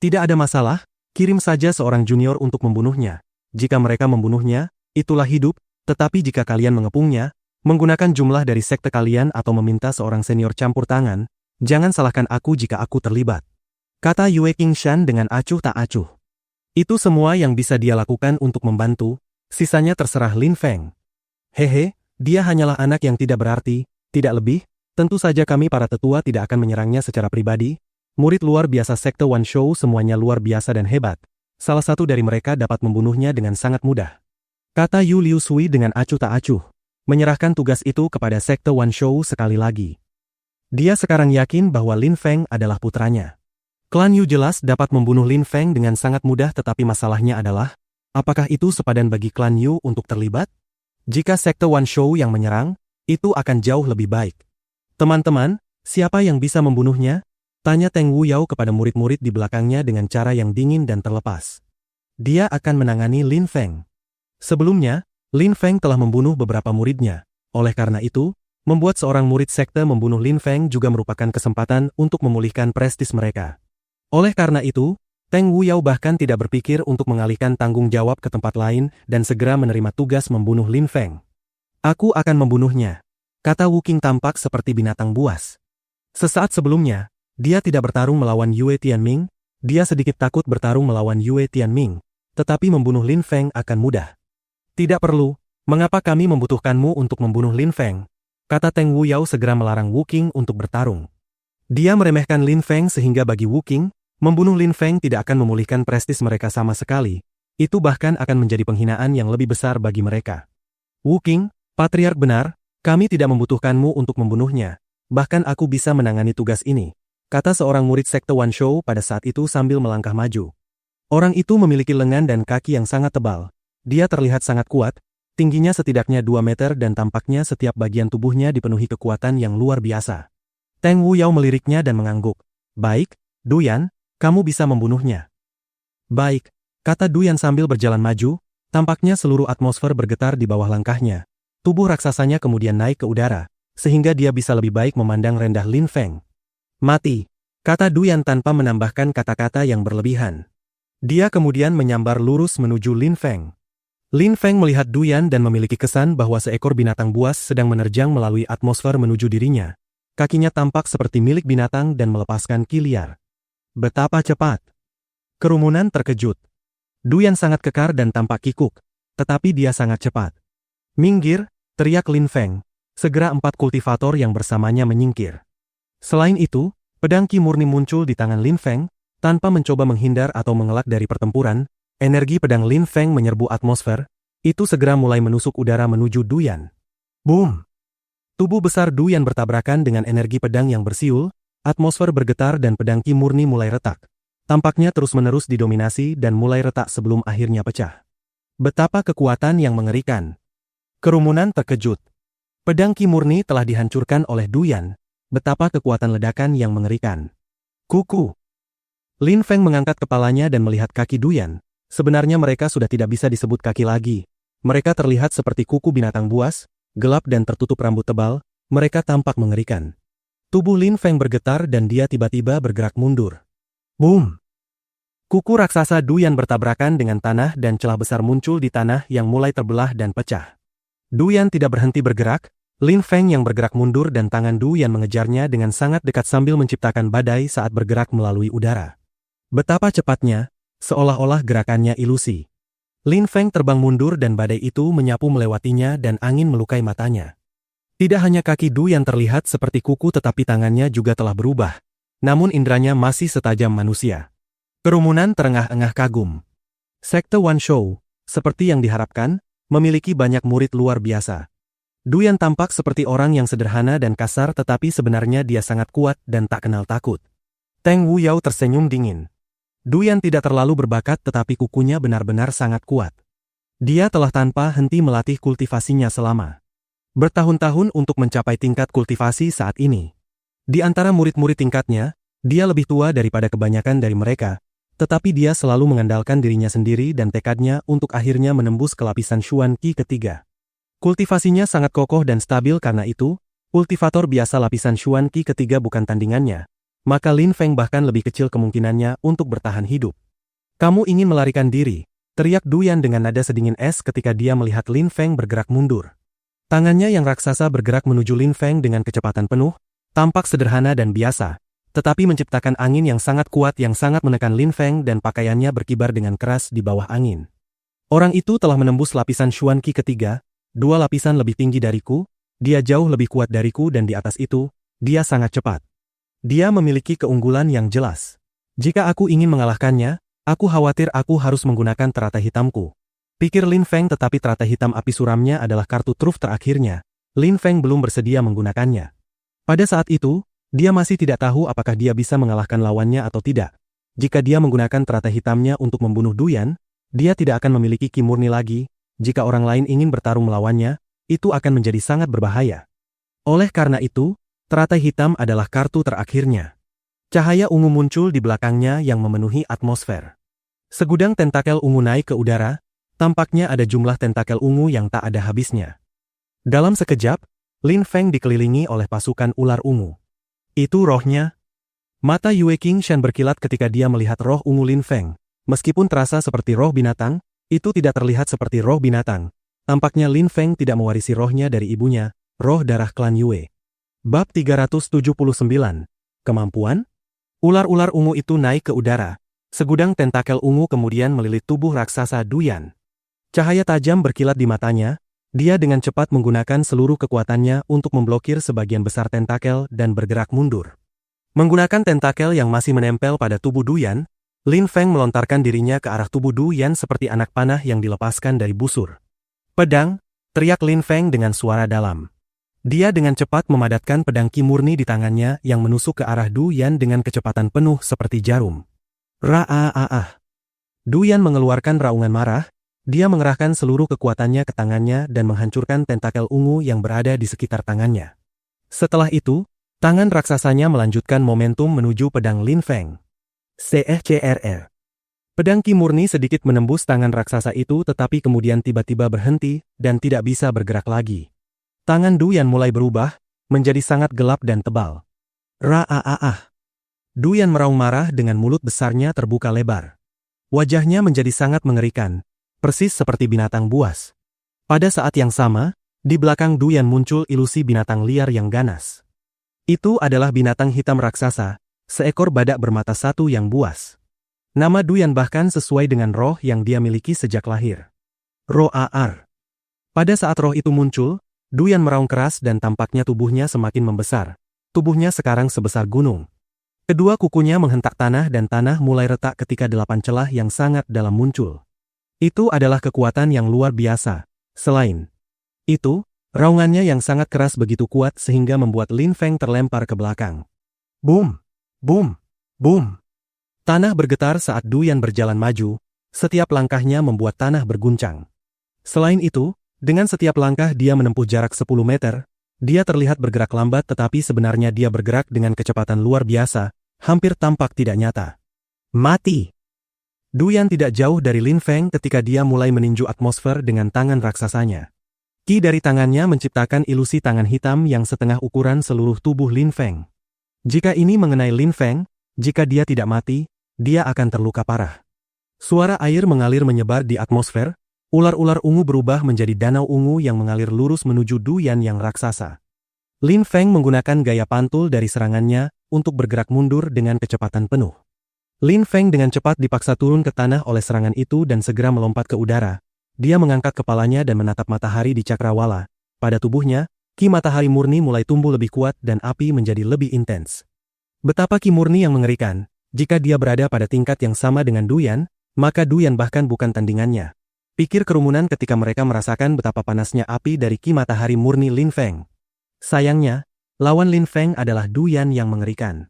tidak ada masalah. Kirim saja seorang junior untuk membunuhnya. Jika mereka membunuhnya, itulah hidup, tetapi jika kalian mengepungnya, menggunakan jumlah dari sekte kalian atau meminta seorang senior campur tangan, jangan salahkan aku jika aku terlibat. Kata Yue Qingshan dengan acuh tak acuh. Itu semua yang bisa dia lakukan untuk membantu, sisanya terserah Lin Feng. Hehe, dia hanyalah anak yang tidak berarti, tidak lebih, tentu saja kami para tetua tidak akan menyerangnya secara pribadi. Murid luar biasa sekte Wan Shou semuanya luar biasa dan hebat. Salah satu dari mereka dapat membunuhnya dengan sangat mudah. Kata Yu Liu Sui dengan acuh tak acuh. Menyerahkan tugas itu kepada sekte Wan Shou sekali lagi. Dia sekarang yakin bahwa Lin Feng adalah putranya. Klan Yu jelas dapat membunuh Lin Feng dengan sangat mudah tetapi masalahnya adalah, apakah itu sepadan bagi klan Yu untuk terlibat? Jika sekte Wan Shou yang menyerang, itu akan jauh lebih baik. Teman-teman, siapa yang bisa membunuhnya? Tanya Teng Wu Yao kepada murid-murid di belakangnya dengan cara yang dingin dan terlepas. Dia akan menangani Lin Feng. Sebelumnya, Lin Feng telah membunuh beberapa muridnya. Oleh karena itu, membuat seorang murid sekte membunuh Lin Feng juga merupakan kesempatan untuk memulihkan prestis mereka. Oleh karena itu, Teng Wu Yao bahkan tidak berpikir untuk mengalihkan tanggung jawab ke tempat lain dan segera menerima tugas membunuh Lin Feng. Aku akan membunuhnya, kata Wu Qing tampak seperti binatang buas. Sesaat sebelumnya, dia tidak bertarung melawan Yue Tianming, dia sedikit takut bertarung melawan Yue Tianming, tetapi membunuh Lin Feng akan mudah. Tidak perlu, mengapa kami membutuhkanmu untuk membunuh Lin Feng? Kata Teng Wu Yao segera melarang Wu Qing untuk bertarung. Dia meremehkan Lin Feng sehingga bagi Wu Qing, membunuh Lin Feng tidak akan memulihkan prestis mereka sama sekali. Itu bahkan akan menjadi penghinaan yang lebih besar bagi mereka. Wu Qing, Patriark benar, kami tidak membutuhkanmu untuk membunuhnya. Bahkan aku bisa menangani tugas ini, kata seorang murid Sekte Wan Shou pada saat itu sambil melangkah maju. Orang itu memiliki lengan dan kaki yang sangat tebal. Dia terlihat sangat kuat, tingginya setidaknya 2 meter dan tampaknya setiap bagian tubuhnya dipenuhi kekuatan yang luar biasa. Teng Wuyao meliriknya dan mengangguk. Baik, Duyan, kamu bisa membunuhnya. Baik, kata Duyan sambil berjalan maju, tampaknya seluruh atmosfer bergetar di bawah langkahnya. Tubuh raksasanya kemudian naik ke udara, sehingga dia bisa lebih baik memandang rendah Lin Feng. Mati, kata Duyan tanpa menambahkan kata-kata yang berlebihan. Dia kemudian menyambar lurus menuju Lin Feng. Lin Feng melihat Duyan dan memiliki kesan bahwa seekor binatang buas sedang menerjang melalui atmosfer menuju dirinya. Kakinya tampak seperti milik binatang dan melepaskan ki liar. Betapa cepat! Kerumunan terkejut. Duyan sangat kekar dan tampak kikuk, tetapi dia sangat cepat. Minggir, teriak Lin Feng. Segera 4 kultivator yang bersamanya menyingkir. Selain itu, pedang ki murni muncul di tangan Lin Feng, tanpa mencoba menghindar atau mengelak dari pertempuran. Energi pedang Lin Feng menyerbu atmosfer, itu segera mulai menusuk udara menuju Duyan. Boom! Tubuh besar Duyan bertabrakan dengan energi pedang yang bersiul, atmosfer bergetar dan pedang ki murni mulai retak. Tampaknya terus-menerus didominasi dan mulai retak sebelum akhirnya pecah. Betapa kekuatan yang mengerikan! Kerumunan terkejut. Pedang ki murni telah dihancurkan oleh Duyan. Betapa kekuatan ledakan yang mengerikan. Kuku! Lin Feng mengangkat kepalanya dan melihat kaki Duyan. Sebenarnya mereka sudah tidak bisa disebut kaki lagi. Mereka terlihat seperti kuku binatang buas, gelap dan tertutup rambut tebal, mereka tampak mengerikan. Tubuh Lin Feng bergetar dan dia tiba-tiba bergerak mundur. Boom! Kuku raksasa Duyan bertabrakan dengan tanah dan celah besar muncul di tanah yang mulai terbelah dan pecah. Duyan tidak berhenti bergerak, Lin Feng yang bergerak mundur dan tangan Duyan mengejarnya dengan sangat dekat sambil menciptakan badai saat bergerak melalui udara. Betapa cepatnya, seolah-olah gerakannya ilusi. Lin Feng terbang mundur dan badai itu menyapu melewatinya dan angin melukai matanya. Tidak hanya kaki Duyan terlihat seperti kuku tetapi tangannya juga telah berubah. Namun indranya masih setajam manusia. Kerumunan terengah-engah kagum. Sekte Wan Shou, seperti yang diharapkan, memiliki banyak murid luar biasa. Duyan tampak seperti orang yang sederhana dan kasar tetapi sebenarnya dia sangat kuat dan tak kenal takut. Teng Wuyao tersenyum dingin. Duyan tidak terlalu berbakat tetapi kukunya benar-benar sangat kuat. Dia telah tanpa henti melatih kultivasinya selama bertahun-tahun untuk mencapai tingkat kultivasi saat ini. Di antara murid-murid tingkatnya, dia lebih tua daripada kebanyakan dari mereka, tetapi dia selalu mengandalkan dirinya sendiri dan tekadnya untuk akhirnya menembus ke lapisan Xuan Qi ketiga. Kultivasinya sangat kokoh dan stabil karena itu, kultivator biasa lapisan Xuan Qi ketiga bukan tandingannya. Maka Lin Feng bahkan lebih kecil kemungkinannya untuk bertahan hidup. Kamu ingin melarikan diri, teriak Duyan dengan nada sedingin es ketika dia melihat Lin Feng bergerak mundur. Tangannya yang raksasa bergerak menuju Lin Feng dengan kecepatan penuh, tampak sederhana dan biasa, tetapi menciptakan angin yang sangat kuat yang sangat menekan Lin Feng dan pakaiannya berkibar dengan keras di bawah angin. Orang itu telah menembus lapisan Xuan Qi ketiga, 2 lapisan lebih tinggi dariku, dia jauh lebih kuat dariku dan di atas itu, dia sangat cepat. Dia memiliki keunggulan yang jelas. Jika aku ingin mengalahkannya, aku khawatir aku harus menggunakan teratai hitamku. Pikir Lin Feng tetapi teratai hitam api suramnya adalah kartu truf terakhirnya. Lin Feng belum bersedia menggunakannya. Pada saat itu, dia masih tidak tahu apakah dia bisa mengalahkan lawannya atau tidak. Jika dia menggunakan teratai hitamnya untuk membunuh Duyan, dia tidak akan memiliki ki murni lagi. Jika orang lain ingin bertarung melawannya, itu akan menjadi sangat berbahaya. Oleh karena itu, teratai hitam adalah kartu terakhirnya. Cahaya ungu muncul di belakangnya yang memenuhi atmosfer. Segudang tentakel ungu naik ke udara, tampaknya ada jumlah tentakel ungu yang tak ada habisnya. Dalam sekejap, Lin Feng dikelilingi oleh pasukan ular ungu. Itu rohnya? Mata Yue Qingshan berkilat ketika dia melihat roh ungu Lin Feng. Meskipun terasa seperti roh binatang, itu tidak terlihat seperti roh binatang. Tampaknya Lin Feng tidak mewarisi rohnya dari ibunya, roh darah klan Yue. Bab 379. Kemampuan? Ular-ular ungu itu naik ke udara. Segudang tentakel ungu kemudian melilit tubuh raksasa Duyan. Cahaya tajam berkilat di matanya. Dia dengan cepat menggunakan seluruh kekuatannya untuk memblokir sebagian besar tentakel dan bergerak mundur. Menggunakan tentakel yang masih menempel pada tubuh Du Yan, Lin Feng melontarkan dirinya ke arah tubuh Du Yan seperti anak panah yang dilepaskan dari busur. "Pedang!" teriak Lin Feng dengan suara dalam. Dia dengan cepat memadatkan pedang Qi murni di tangannya yang menusuk ke arah Du Yan dengan kecepatan penuh seperti jarum. Ra-a-a-ah. Du Yan mengeluarkan raungan marah, dia mengerahkan seluruh kekuatannya ke tangannya dan menghancurkan tentakel ungu yang berada di sekitar tangannya. Setelah itu, tangan raksasanya melanjutkan momentum menuju pedang Lin Feng. CRR. Pedang Qi murni sedikit menembus tangan raksasa itu tetapi kemudian tiba-tiba berhenti dan tidak bisa bergerak lagi. Tangan Du Yan mulai berubah, menjadi sangat gelap dan tebal. Ra-a-a-ah. Du Yan meraung marah dengan mulut besarnya terbuka lebar. Wajahnya menjadi sangat mengerikan, persis seperti binatang buas. Pada saat yang sama, di belakang Du Yan muncul ilusi binatang liar yang ganas. Itu adalah binatang hitam raksasa, seekor badak bermata satu yang buas. Nama Du Yan bahkan sesuai dengan roh yang dia miliki sejak lahir. Roar. Pada saat roh itu muncul, Du Yan meraung keras dan tampaknya tubuhnya semakin membesar. Tubuhnya sekarang sebesar gunung. Kedua kukunya menghentak tanah dan tanah mulai retak ketika 8 celah yang sangat dalam muncul. Itu adalah kekuatan yang luar biasa. Selain itu, raungannya yang sangat keras begitu kuat sehingga membuat Lin Feng terlempar ke belakang. Boom! Boom! Boom! Tanah bergetar saat Du Yan berjalan maju, setiap langkahnya membuat tanah berguncang. Selain itu, dengan setiap langkah dia menempuh jarak 10 meter, dia terlihat bergerak lambat tetapi sebenarnya dia bergerak dengan kecepatan luar biasa, hampir tampak tidak nyata. Mati! Du Yan tidak jauh dari Lin Feng ketika dia mulai meninju atmosfer dengan tangan raksasanya. Qi dari tangannya menciptakan ilusi tangan hitam yang setengah ukuran seluruh tubuh Lin Feng. Jika ini mengenai Lin Feng, jika dia tidak mati, dia akan terluka parah. Suara air mengalir menyebar di atmosfer, ular-ular ungu berubah menjadi danau ungu yang mengalir lurus menuju Du Yan yang raksasa. Lin Feng menggunakan gaya pantul dari serangannya untuk bergerak mundur dengan kecepatan penuh. Lin Feng dengan cepat dipaksa turun ke tanah oleh serangan itu dan segera melompat ke udara. Dia mengangkat kepalanya dan menatap matahari di cakrawala. Pada tubuhnya, Qi matahari murni mulai tumbuh lebih kuat dan api menjadi lebih intens. Betapa Qi murni yang mengerikan, jika dia berada pada tingkat yang sama dengan Du Yan, maka Du Yan bahkan bukan tandingannya. Pikir kerumunan ketika mereka merasakan betapa panasnya api dari Qi matahari murni Lin Feng. Sayangnya, lawan Lin Feng adalah Du Yan yang mengerikan.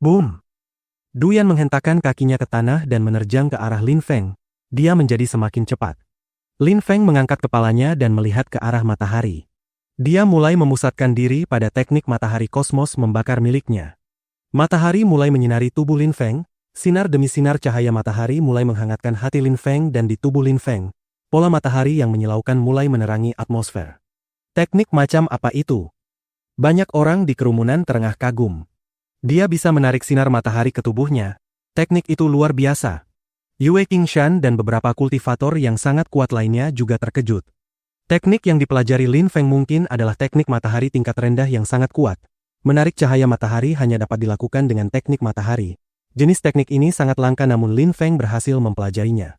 Boom! Du Yan menghentakkan kakinya ke tanah dan menerjang ke arah Lin Feng. Dia menjadi semakin cepat. Lin Feng mengangkat kepalanya dan melihat ke arah matahari. Dia mulai memusatkan diri pada teknik matahari kosmos membakar miliknya. Matahari mulai menyinari tubuh Lin Feng. Sinar demi sinar cahaya matahari mulai menghangatkan hati Lin Feng dan di tubuh Lin Feng, pola matahari yang menyilaukan mulai menerangi atmosfer. Teknik macam apa itu? Banyak orang di kerumunan terengah kagum. Dia bisa menarik sinar matahari ke tubuhnya. Teknik itu luar biasa. Yue Qingshan dan beberapa kultivator yang sangat kuat lainnya juga terkejut. Teknik yang dipelajari Lin Feng mungkin adalah teknik matahari tingkat rendah yang sangat kuat. Menarik cahaya matahari hanya dapat dilakukan dengan teknik matahari. Jenis teknik ini sangat langka namun Lin Feng berhasil mempelajarinya.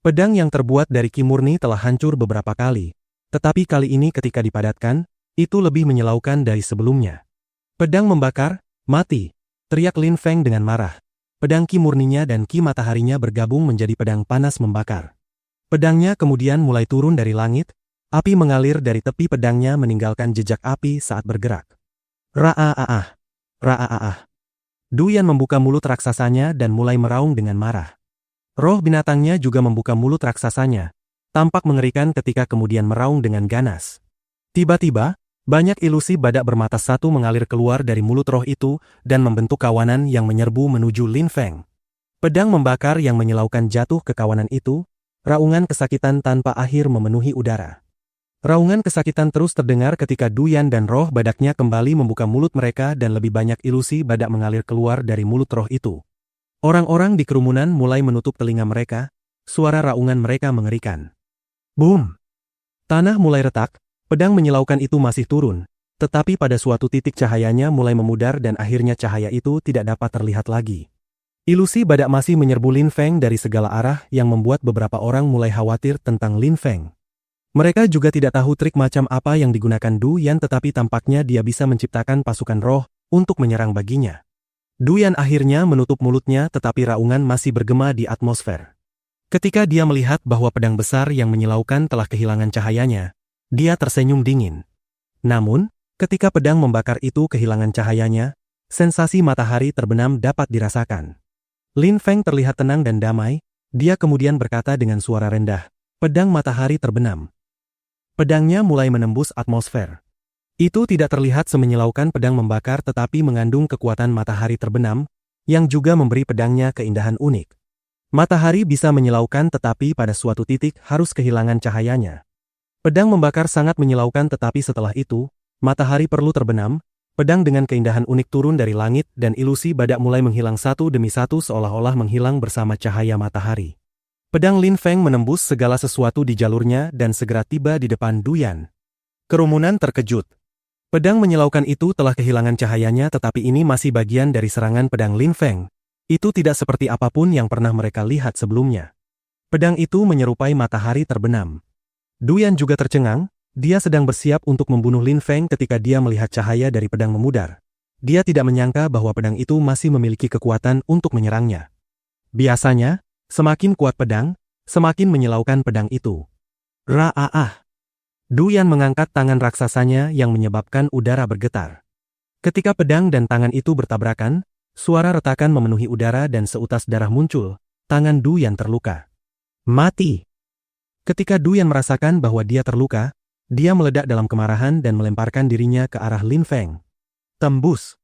Pedang yang terbuat dari Qi murni telah hancur beberapa kali, tetapi kali ini ketika dipadatkan, itu lebih menyilaukan dari sebelumnya. Pedang membakar, mati, teriak Lin Feng dengan marah. Pedang Qi murninya dan Qi mataharinya bergabung menjadi pedang panas membakar. Pedangnya kemudian mulai turun dari langit, api mengalir dari tepi pedangnya meninggalkan jejak api saat bergerak. Ra-a-a-ah, ra-a-a-ah. Du Yan membuka mulut raksasanya dan mulai meraung dengan marah. Roh binatangnya juga membuka mulut raksasanya, tampak mengerikan ketika kemudian meraung dengan ganas. Tiba-tiba, banyak ilusi badak bermata satu mengalir keluar dari mulut roh itu dan membentuk kawanan yang menyerbu menuju Lin Feng. Pedang membakar yang menyilaukan jatuh ke kawanan itu, raungan kesakitan tanpa akhir memenuhi udara. Raungan kesakitan terus terdengar ketika Du Yan dan roh badaknya kembali membuka mulut mereka dan lebih banyak ilusi badak mengalir keluar dari mulut roh itu. Orang-orang di kerumunan mulai menutup telinga mereka, suara raungan mereka mengerikan. Boom! Tanah mulai retak, pedang menyilaukan itu masih turun, tetapi pada suatu titik cahayanya mulai memudar dan akhirnya cahaya itu tidak dapat terlihat lagi. Ilusi badak masih menyerbu Lin Feng dari segala arah yang membuat beberapa orang mulai khawatir tentang Lin Feng. Mereka juga tidak tahu trik macam apa yang digunakan Du Yan tetapi tampaknya dia bisa menciptakan pasukan roh untuk menyerang baginya. Duyan akhirnya menutup mulutnya tetapi raungan masih bergema di atmosfer. Ketika dia melihat bahwa pedang besar yang menyilaukan telah kehilangan cahayanya, dia tersenyum dingin. Namun, ketika pedang membakar itu kehilangan cahayanya, sensasi matahari terbenam dapat dirasakan. Lin Feng terlihat tenang dan damai, dia kemudian berkata dengan suara rendah, "Pedang matahari terbenam." Pedangnya mulai menembus atmosfer. Itu tidak terlihat semenyilaukan pedang membakar tetapi mengandung kekuatan matahari terbenam, yang juga memberi pedangnya keindahan unik. Matahari bisa menyilaukan tetapi pada suatu titik harus kehilangan cahayanya. Pedang membakar sangat menyilaukan tetapi setelah itu, matahari perlu terbenam, pedang dengan keindahan unik turun dari langit dan ilusi badak mulai menghilang satu demi satu seolah-olah menghilang bersama cahaya matahari. Pedang Lin Feng menembus segala sesuatu di jalurnya dan segera tiba di depan Duyan. Kerumunan terkejut. Pedang menyilaukan itu telah kehilangan cahayanya tetapi ini masih bagian dari serangan pedang Lin Feng. Itu tidak seperti apapun yang pernah mereka lihat sebelumnya. Pedang itu menyerupai matahari terbenam. Duyan juga tercengang, dia sedang bersiap untuk membunuh Lin Feng ketika dia melihat cahaya dari pedang memudar. Dia tidak menyangka bahwa pedang itu masih memiliki kekuatan untuk menyerangnya. Biasanya, semakin kuat pedang, semakin menyilaukan pedang itu. Ra-ah-ah. Duyan mengangkat tangan raksasanya yang menyebabkan udara bergetar. Ketika pedang dan tangan itu bertabrakan, suara retakan memenuhi udara dan seutas darah muncul, tangan Duyan terluka. Mati! Ketika Duyan merasakan bahwa dia terluka, dia meledak dalam kemarahan dan melemparkan dirinya ke arah Lin Feng. Tembus!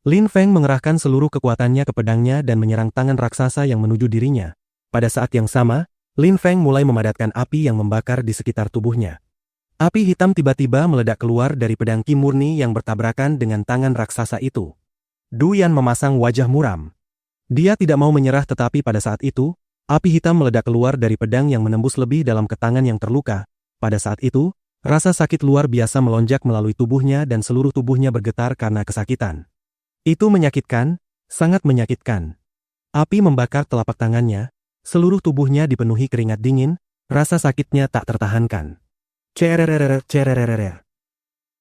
Lin Feng mengerahkan seluruh kekuatannya ke pedangnya dan menyerang tangan raksasa yang menuju dirinya. Pada saat yang sama, Lin Feng mulai memadatkan api yang membakar di sekitar tubuhnya. Api hitam tiba-tiba meledak keluar dari pedang Ki murni yang bertabrakan dengan tangan raksasa itu. Duyan memasang wajah muram. Dia tidak mau menyerah tetapi pada saat itu, api hitam meledak keluar dari pedang yang menembus lebih dalam ke tangan yang terluka. Pada saat itu, rasa sakit luar biasa melonjak melalui tubuhnya dan seluruh tubuhnya bergetar karena kesakitan. Itu menyakitkan, sangat menyakitkan. Api membakar telapak tangannya, seluruh tubuhnya dipenuhi keringat dingin, rasa sakitnya tak tertahankan. Cerererer.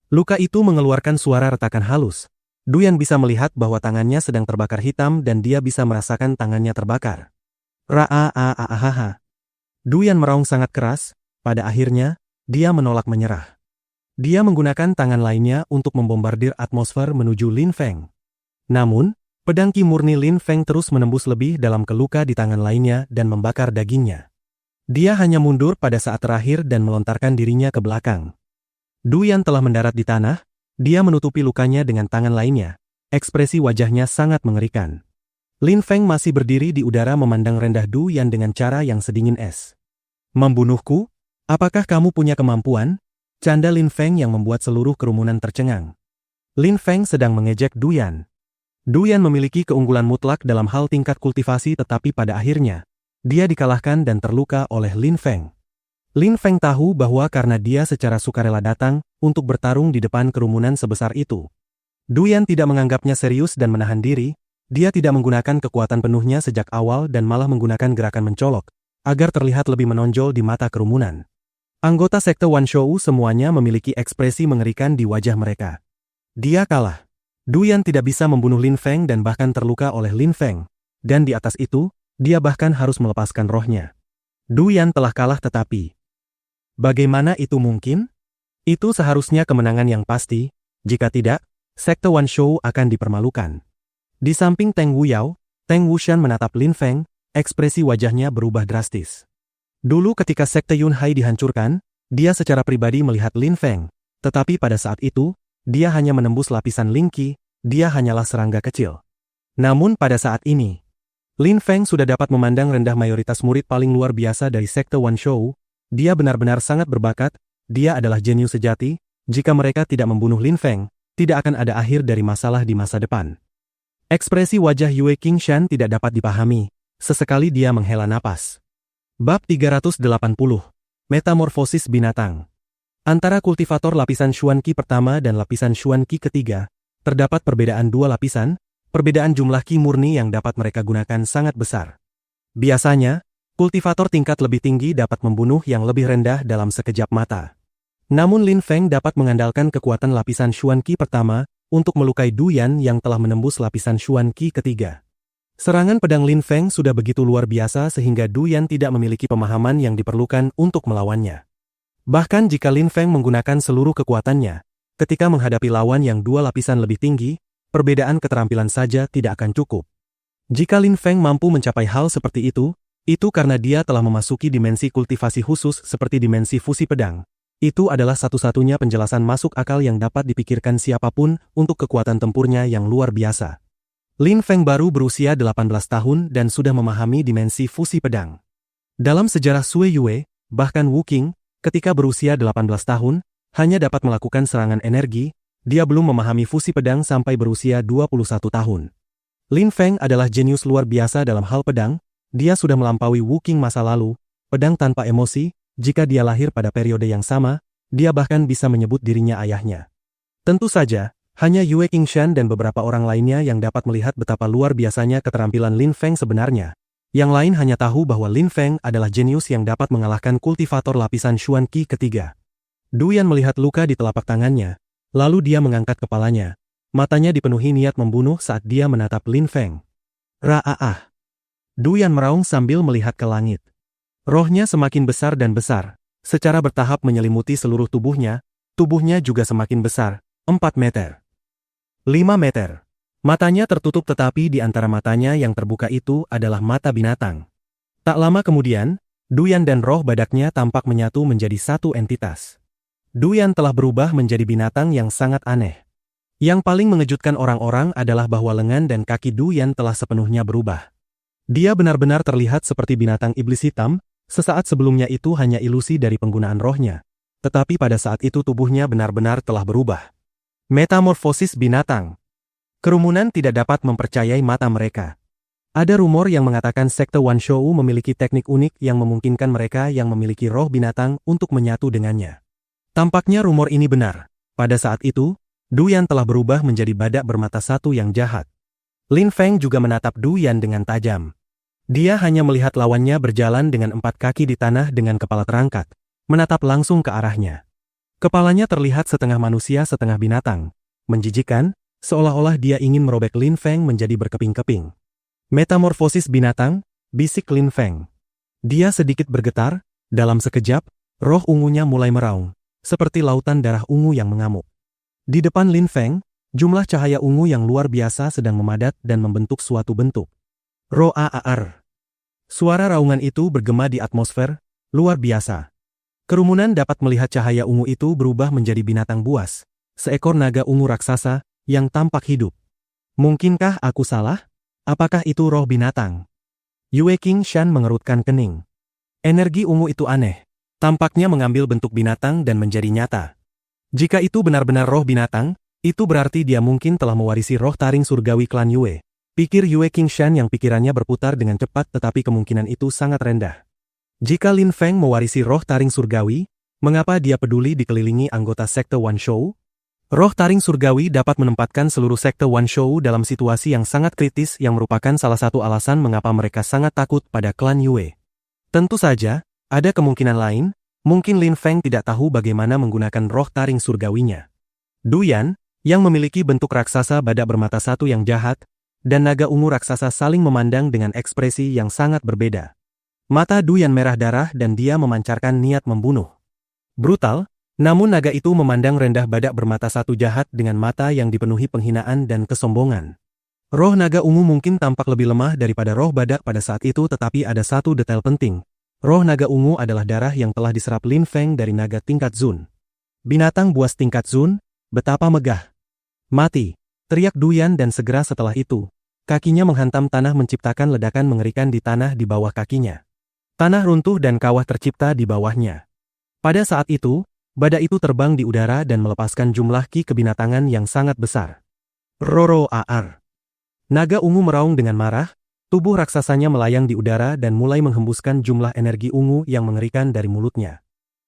Luka itu mengeluarkan suara retakan halus. Duyan bisa melihat bahwa tangannya sedang terbakar hitam dan dia bisa merasakan tangannya terbakar. Ra-ah-ah-ah-ah. Duyan meraung sangat keras, pada akhirnya, dia menolak menyerah. Dia menggunakan tangan lainnya untuk membombardir atmosfer menuju Lin Feng. Namun, pedang Ki murni Lin Feng terus menembus lebih dalam ke luka di tangan lainnya dan membakar dagingnya. Dia hanya mundur pada saat terakhir dan melontarkan dirinya ke belakang. Duyan telah mendarat di tanah, dia menutupi lukanya dengan tangan lainnya. Ekspresi wajahnya sangat mengerikan. Lin Feng masih berdiri di udara memandang rendah Duyan dengan cara yang sedingin es. Membunuhku? Apakah kamu punya kemampuan? Canda Lin Feng yang membuat seluruh kerumunan tercengang. Lin Feng sedang mengejek Duyan. Duyan memiliki keunggulan mutlak dalam hal tingkat kultivasi tetapi pada akhirnya, dia dikalahkan dan terluka oleh Lin Feng. Lin Feng tahu bahwa karena dia secara sukarela datang untuk bertarung di depan kerumunan sebesar itu. Duyan tidak menganggapnya serius dan menahan diri, dia tidak menggunakan kekuatan penuhnya sejak awal dan malah menggunakan gerakan mencolok, agar terlihat lebih menonjol di mata kerumunan. Anggota sekte Wanshou semuanya memiliki ekspresi mengerikan di wajah mereka. Dia kalah. Duyan tidak bisa membunuh Lin Feng dan bahkan terluka oleh Lin Feng. Dan di atas itu, dia bahkan harus melepaskan rohnya. Duyan telah kalah tetapi. Bagaimana itu mungkin? Itu seharusnya kemenangan yang pasti, jika tidak, sekte Wanshou akan dipermalukan. Di samping Teng Wuyao, Teng Wushan menatap Lin Feng, ekspresi wajahnya berubah drastis. Dulu ketika sekte Yunhai dihancurkan, dia secara pribadi melihat Lin Feng, tetapi pada saat itu, dia hanya menembus lapisan Ling Qi, dia hanyalah serangga kecil. Namun pada saat ini, Lin Feng sudah dapat memandang rendah mayoritas murid paling luar biasa dari sekte Wanshou. Dia benar-benar sangat berbakat, dia adalah jenius sejati, jika mereka tidak membunuh Lin Feng, tidak akan ada akhir dari masalah di masa depan. Ekspresi wajah Yue Qingshan tidak dapat dipahami, sesekali dia menghela napas. Bab 380. Metamorfosis binatang. Antara kultivator lapisan Xuan Qi pertama dan lapisan Xuan Qi ketiga, terdapat perbedaan dua lapisan. Perbedaan jumlah Qi murni yang dapat mereka gunakan sangat besar. Biasanya, kultivator tingkat lebih tinggi dapat membunuh yang lebih rendah dalam sekejap mata. Namun Lin Feng dapat mengandalkan kekuatan lapisan Xuan Qi pertama, untuk melukai Duyan yang telah menembus lapisan Xuan Qi ketiga. Serangan pedang Lin Feng sudah begitu luar biasa sehingga Duyan tidak memiliki pemahaman yang diperlukan untuk melawannya. Bahkan jika Lin Feng menggunakan seluruh kekuatannya, ketika menghadapi lawan yang dua lapisan lebih tinggi, perbedaan keterampilan saja tidak akan cukup. Jika Lin Feng mampu mencapai hal seperti itu karena dia telah memasuki dimensi kultivasi khusus seperti dimensi fusi pedang. Itu adalah satu-satunya penjelasan masuk akal yang dapat dipikirkan siapapun untuk kekuatan tempurnya yang luar biasa. Lin Feng baru berusia 18 tahun dan sudah memahami dimensi fusi pedang. Dalam sejarah Sui Yue, bahkan Wu Qing, ketika berusia 18 tahun, hanya dapat melakukan serangan energi, dia belum memahami fusi pedang sampai berusia 21 tahun. Lin Feng adalah jenius luar biasa dalam hal pedang, dia sudah melampaui Wu Qing masa lalu, pedang tanpa emosi, jika dia lahir pada periode yang sama, dia bahkan bisa menyebut dirinya ayahnya. Tentu saja, hanya Yue Qingshan dan beberapa orang lainnya yang dapat melihat betapa luar biasanya keterampilan Lin Feng sebenarnya. Yang lain hanya tahu bahwa Lin Feng adalah jenius yang dapat mengalahkan kultivator lapisan Xuan Qi ketiga. Duyan melihat luka di telapak tangannya, lalu dia mengangkat kepalanya. Matanya dipenuhi niat membunuh saat dia menatap Lin Feng. Ra'ah. Duyan meraung sambil melihat ke langit. Rohnya semakin besar dan besar, secara bertahap menyelimuti seluruh tubuhnya juga semakin besar, 4 meter. 5 meter. Matanya tertutup tetapi di antara matanya yang terbuka itu adalah mata binatang. Tak lama kemudian, Duyan dan roh badaknya tampak menyatu menjadi satu entitas. Duyan telah berubah menjadi binatang yang sangat aneh. Yang paling mengejutkan orang-orang adalah bahwa lengan dan kaki Duyan telah sepenuhnya berubah. Dia benar-benar terlihat seperti binatang iblis hitam, sesaat sebelumnya itu hanya ilusi dari penggunaan rohnya. Tetapi pada saat itu tubuhnya benar-benar telah berubah. Metamorfosis binatang. Kerumunan tidak dapat mempercayai mata mereka. Ada rumor yang mengatakan sekte Wan Shou memiliki teknik unik yang memungkinkan mereka yang memiliki roh binatang untuk menyatu dengannya. Tampaknya rumor ini benar. Pada saat itu, Duyan telah berubah menjadi badak bermata satu yang jahat. Lin Feng juga menatap Duyan dengan tajam. Dia hanya melihat lawannya berjalan dengan 4 kaki di tanah dengan kepala terangkat, menatap langsung ke arahnya. Kepalanya terlihat setengah manusia setengah binatang, menjijikan, seolah-olah dia ingin merobek Lin Feng menjadi berkeping-keping. Metamorfosis binatang, bisik Lin Feng. Dia sedikit bergetar, dalam sekejap, roh ungunya mulai meraung, seperti lautan darah ungu yang mengamuk. Di depan Lin Feng, jumlah cahaya ungu yang luar biasa sedang memadat dan membentuk suatu bentuk. Roar. Suara raungan itu bergema di atmosfer, luar biasa. Kerumunan dapat melihat cahaya ungu itu berubah menjadi binatang buas, seekor naga ungu raksasa, yang tampak hidup. Mungkinkah aku salah? Apakah itu roh binatang? Yue Qingshan mengerutkan kening. Energi ungu itu aneh. Tampaknya mengambil bentuk binatang dan menjadi nyata. Jika itu benar-benar roh binatang, itu berarti dia mungkin telah mewarisi roh taring surgawi klan Yue. Pikir Yue Qingshan yang pikirannya berputar dengan cepat tetapi kemungkinan itu sangat rendah. Jika Lin Feng mewarisi roh taring surgawi, mengapa dia peduli dikelilingi anggota sekte Wan Shou? Roh taring surgawi dapat menempatkan seluruh sekte Wan Shou dalam situasi yang sangat kritis yang merupakan salah satu alasan mengapa mereka sangat takut pada klan Yue. Tentu saja, ada kemungkinan lain, mungkin Lin Feng tidak tahu bagaimana menggunakan roh taring surgawinya. Duyan, yang memiliki bentuk raksasa badak bermata satu yang jahat, dan naga ungu raksasa saling memandang dengan ekspresi yang sangat berbeda. Mata Duyan merah darah dan dia memancarkan niat membunuh. Brutal, namun naga itu memandang rendah badak bermata satu jahat dengan mata yang dipenuhi penghinaan dan kesombongan. Roh naga ungu mungkin tampak lebih lemah daripada roh badak pada saat itu tetapi ada satu detail penting. Roh naga ungu adalah darah yang telah diserap Lin Feng dari naga tingkat Zun. Binatang buas tingkat Zun, betapa megah. Mati, teriak Duyan dan segera setelah itu, kakinya menghantam tanah menciptakan ledakan mengerikan di tanah di bawah kakinya. Tanah runtuh dan kawah tercipta di bawahnya. Pada saat itu, badak itu terbang di udara dan melepaskan jumlah ki kebinatangan yang sangat besar. Roar. Naga ungu meraung dengan marah. Tubuh raksasanya melayang di udara dan mulai menghembuskan jumlah energi ungu yang mengerikan dari mulutnya.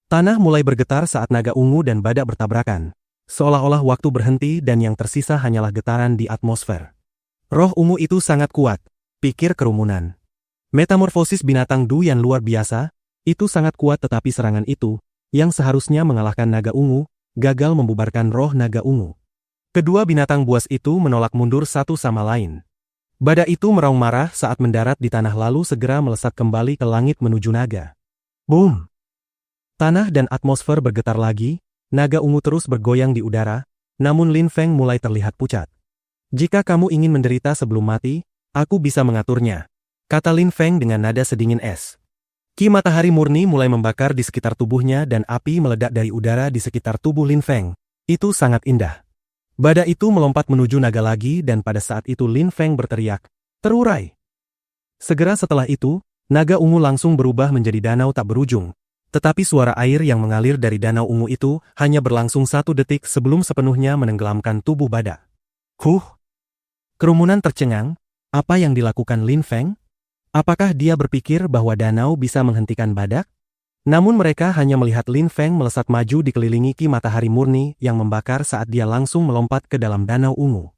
Tanah mulai bergetar saat naga ungu dan badak bertabrakan. Seolah-olah waktu berhenti dan yang tersisa hanyalah getaran di atmosfer. Roh ungu itu sangat kuat, pikir kerumunan. Metamorfosis binatang Duyan luar biasa, itu sangat kuat tetapi serangan itu, yang seharusnya mengalahkan naga ungu, gagal membubarkan roh naga ungu. Kedua binatang buas itu menolak mundur satu sama lain. Badak itu meraung marah saat mendarat di tanah lalu segera melesat kembali ke langit menuju naga. Boom! Tanah dan atmosfer bergetar lagi, naga ungu terus bergoyang di udara, namun Lin Feng mulai terlihat pucat. Jika kamu ingin menderita sebelum mati, aku bisa mengaturnya, kata Lin Feng dengan nada sedingin es. Ki matahari murni mulai membakar di sekitar tubuhnya dan api meledak dari udara di sekitar tubuh Lin Feng. Itu sangat indah. Badak itu melompat menuju naga lagi dan pada saat itu Lin Feng berteriak, "Terurai!" Segera setelah itu, naga ungu langsung berubah menjadi danau tak berujung. Tetapi suara air yang mengalir dari danau ungu itu hanya berlangsung 1 detik sebelum sepenuhnya menenggelamkan tubuh badak. Kerumunan tercengang, apa yang dilakukan Lin Feng? Apakah dia berpikir bahwa danau bisa menghentikan badak? Namun mereka hanya melihat Lin Feng melesat maju dikelilingi ki matahari murni yang membakar saat dia langsung melompat ke dalam danau ungu.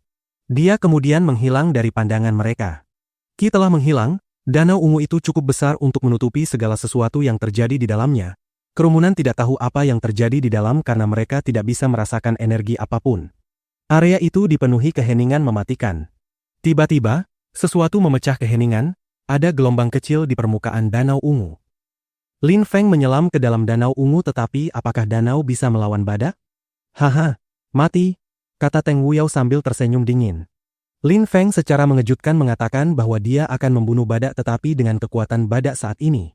Dia kemudian menghilang dari pandangan mereka. Ki telah menghilang, danau ungu itu cukup besar untuk menutupi segala sesuatu yang terjadi di dalamnya. Kerumunan tidak tahu apa yang terjadi di dalam karena mereka tidak bisa merasakan energi apapun. Area itu dipenuhi keheningan mematikan. Tiba-tiba, sesuatu memecah keheningan, ada gelombang kecil di permukaan danau ungu. Lin Feng menyelam ke dalam danau ungu tetapi apakah danau bisa melawan badak? Haha, mati, kata Teng Wuyao sambil tersenyum dingin. Lin Feng secara mengejutkan mengatakan bahwa dia akan membunuh badak tetapi dengan kekuatan badak saat ini.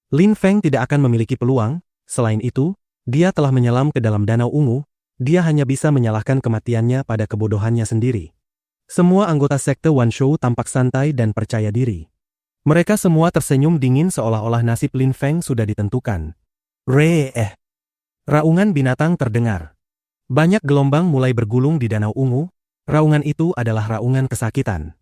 Lin Feng tidak akan memiliki peluang, selain itu, dia telah menyelam ke dalam danau ungu, dia hanya bisa menyalahkan kematiannya pada kebodohannya sendiri. Semua anggota sekte Wanshou tampak santai dan percaya diri. Mereka semua tersenyum dingin seolah-olah nasib Lin Feng sudah ditentukan. Raungan binatang terdengar. Banyak gelombang mulai bergulung di danau ungu, raungan itu adalah raungan kesakitan.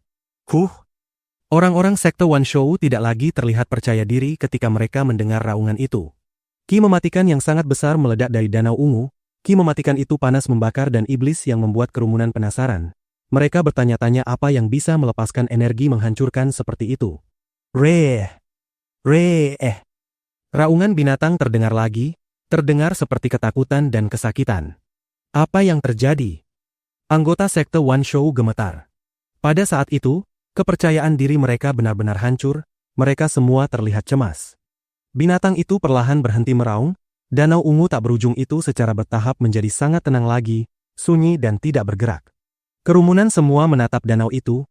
Orang-orang sekte Wanshou tidak lagi terlihat percaya diri ketika mereka mendengar raungan itu. Ki mematikan yang sangat besar meledak dari danau ungu, ki mematikan itu panas membakar dan iblis yang membuat kerumunan penasaran. Mereka bertanya-tanya apa yang bisa melepaskan energi menghancurkan seperti itu. Raungan binatang terdengar lagi, terdengar seperti ketakutan dan kesakitan. Apa yang terjadi? Anggota sekte Wanshou gemetar. Pada saat itu, kepercayaan diri mereka benar-benar hancur, mereka semua terlihat cemas. Binatang itu perlahan berhenti meraung, danau ungu tak berujung itu secara bertahap menjadi sangat tenang lagi, sunyi dan tidak bergerak. Kerumunan semua menatap danau itu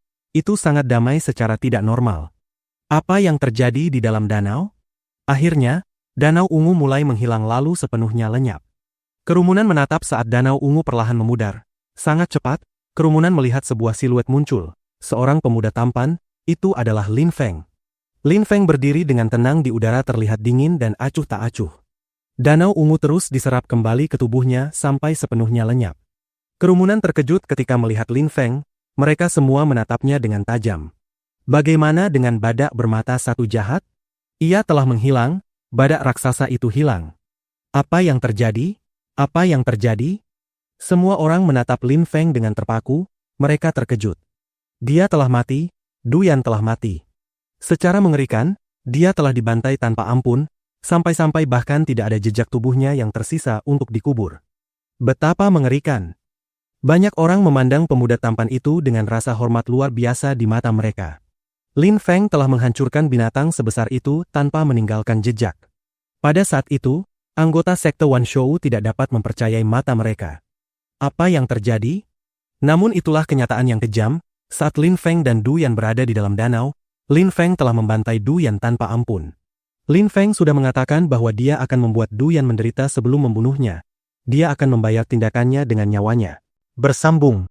sangat damai secara tidak normal. Apa yang terjadi di dalam danau? Akhirnya, danau ungu mulai menghilang lalu sepenuhnya lenyap. Kerumunan menatap saat danau ungu perlahan memudar. Sangat cepat, kerumunan melihat sebuah siluet muncul. Seorang pemuda tampan, itu adalah Lin Feng. Lin Feng berdiri dengan tenang di udara terlihat dingin dan acuh tak acuh. Danau ungu terus diserap kembali ke tubuhnya sampai sepenuhnya lenyap. Kerumunan terkejut ketika melihat Lin Feng, mereka semua menatapnya dengan tajam. Bagaimana dengan badak bermata satu jahat? Ia telah menghilang, badak raksasa itu hilang. Apa yang terjadi? Apa yang terjadi? Semua orang menatap Lin Feng dengan terpaku, mereka terkejut. Dia telah mati, Duyan telah mati. Secara mengerikan, dia telah dibantai tanpa ampun, sampai-sampai bahkan tidak ada jejak tubuhnya yang tersisa untuk dikubur. Betapa mengerikan. Banyak orang memandang pemuda tampan itu dengan rasa hormat luar biasa di mata mereka. Lin Feng telah menghancurkan binatang sebesar itu tanpa meninggalkan jejak. Pada saat itu, anggota sekte Wanshou tidak dapat mempercayai mata mereka. Apa yang terjadi? Namun itulah kenyataan yang kejam, saat Lin Feng dan Duyan berada di dalam danau, Lin Feng telah membantai Duyan tanpa ampun. Lin Feng sudah mengatakan bahwa dia akan membuat Duyan menderita sebelum membunuhnya. Dia akan membayar tindakannya dengan nyawanya. Bersambung.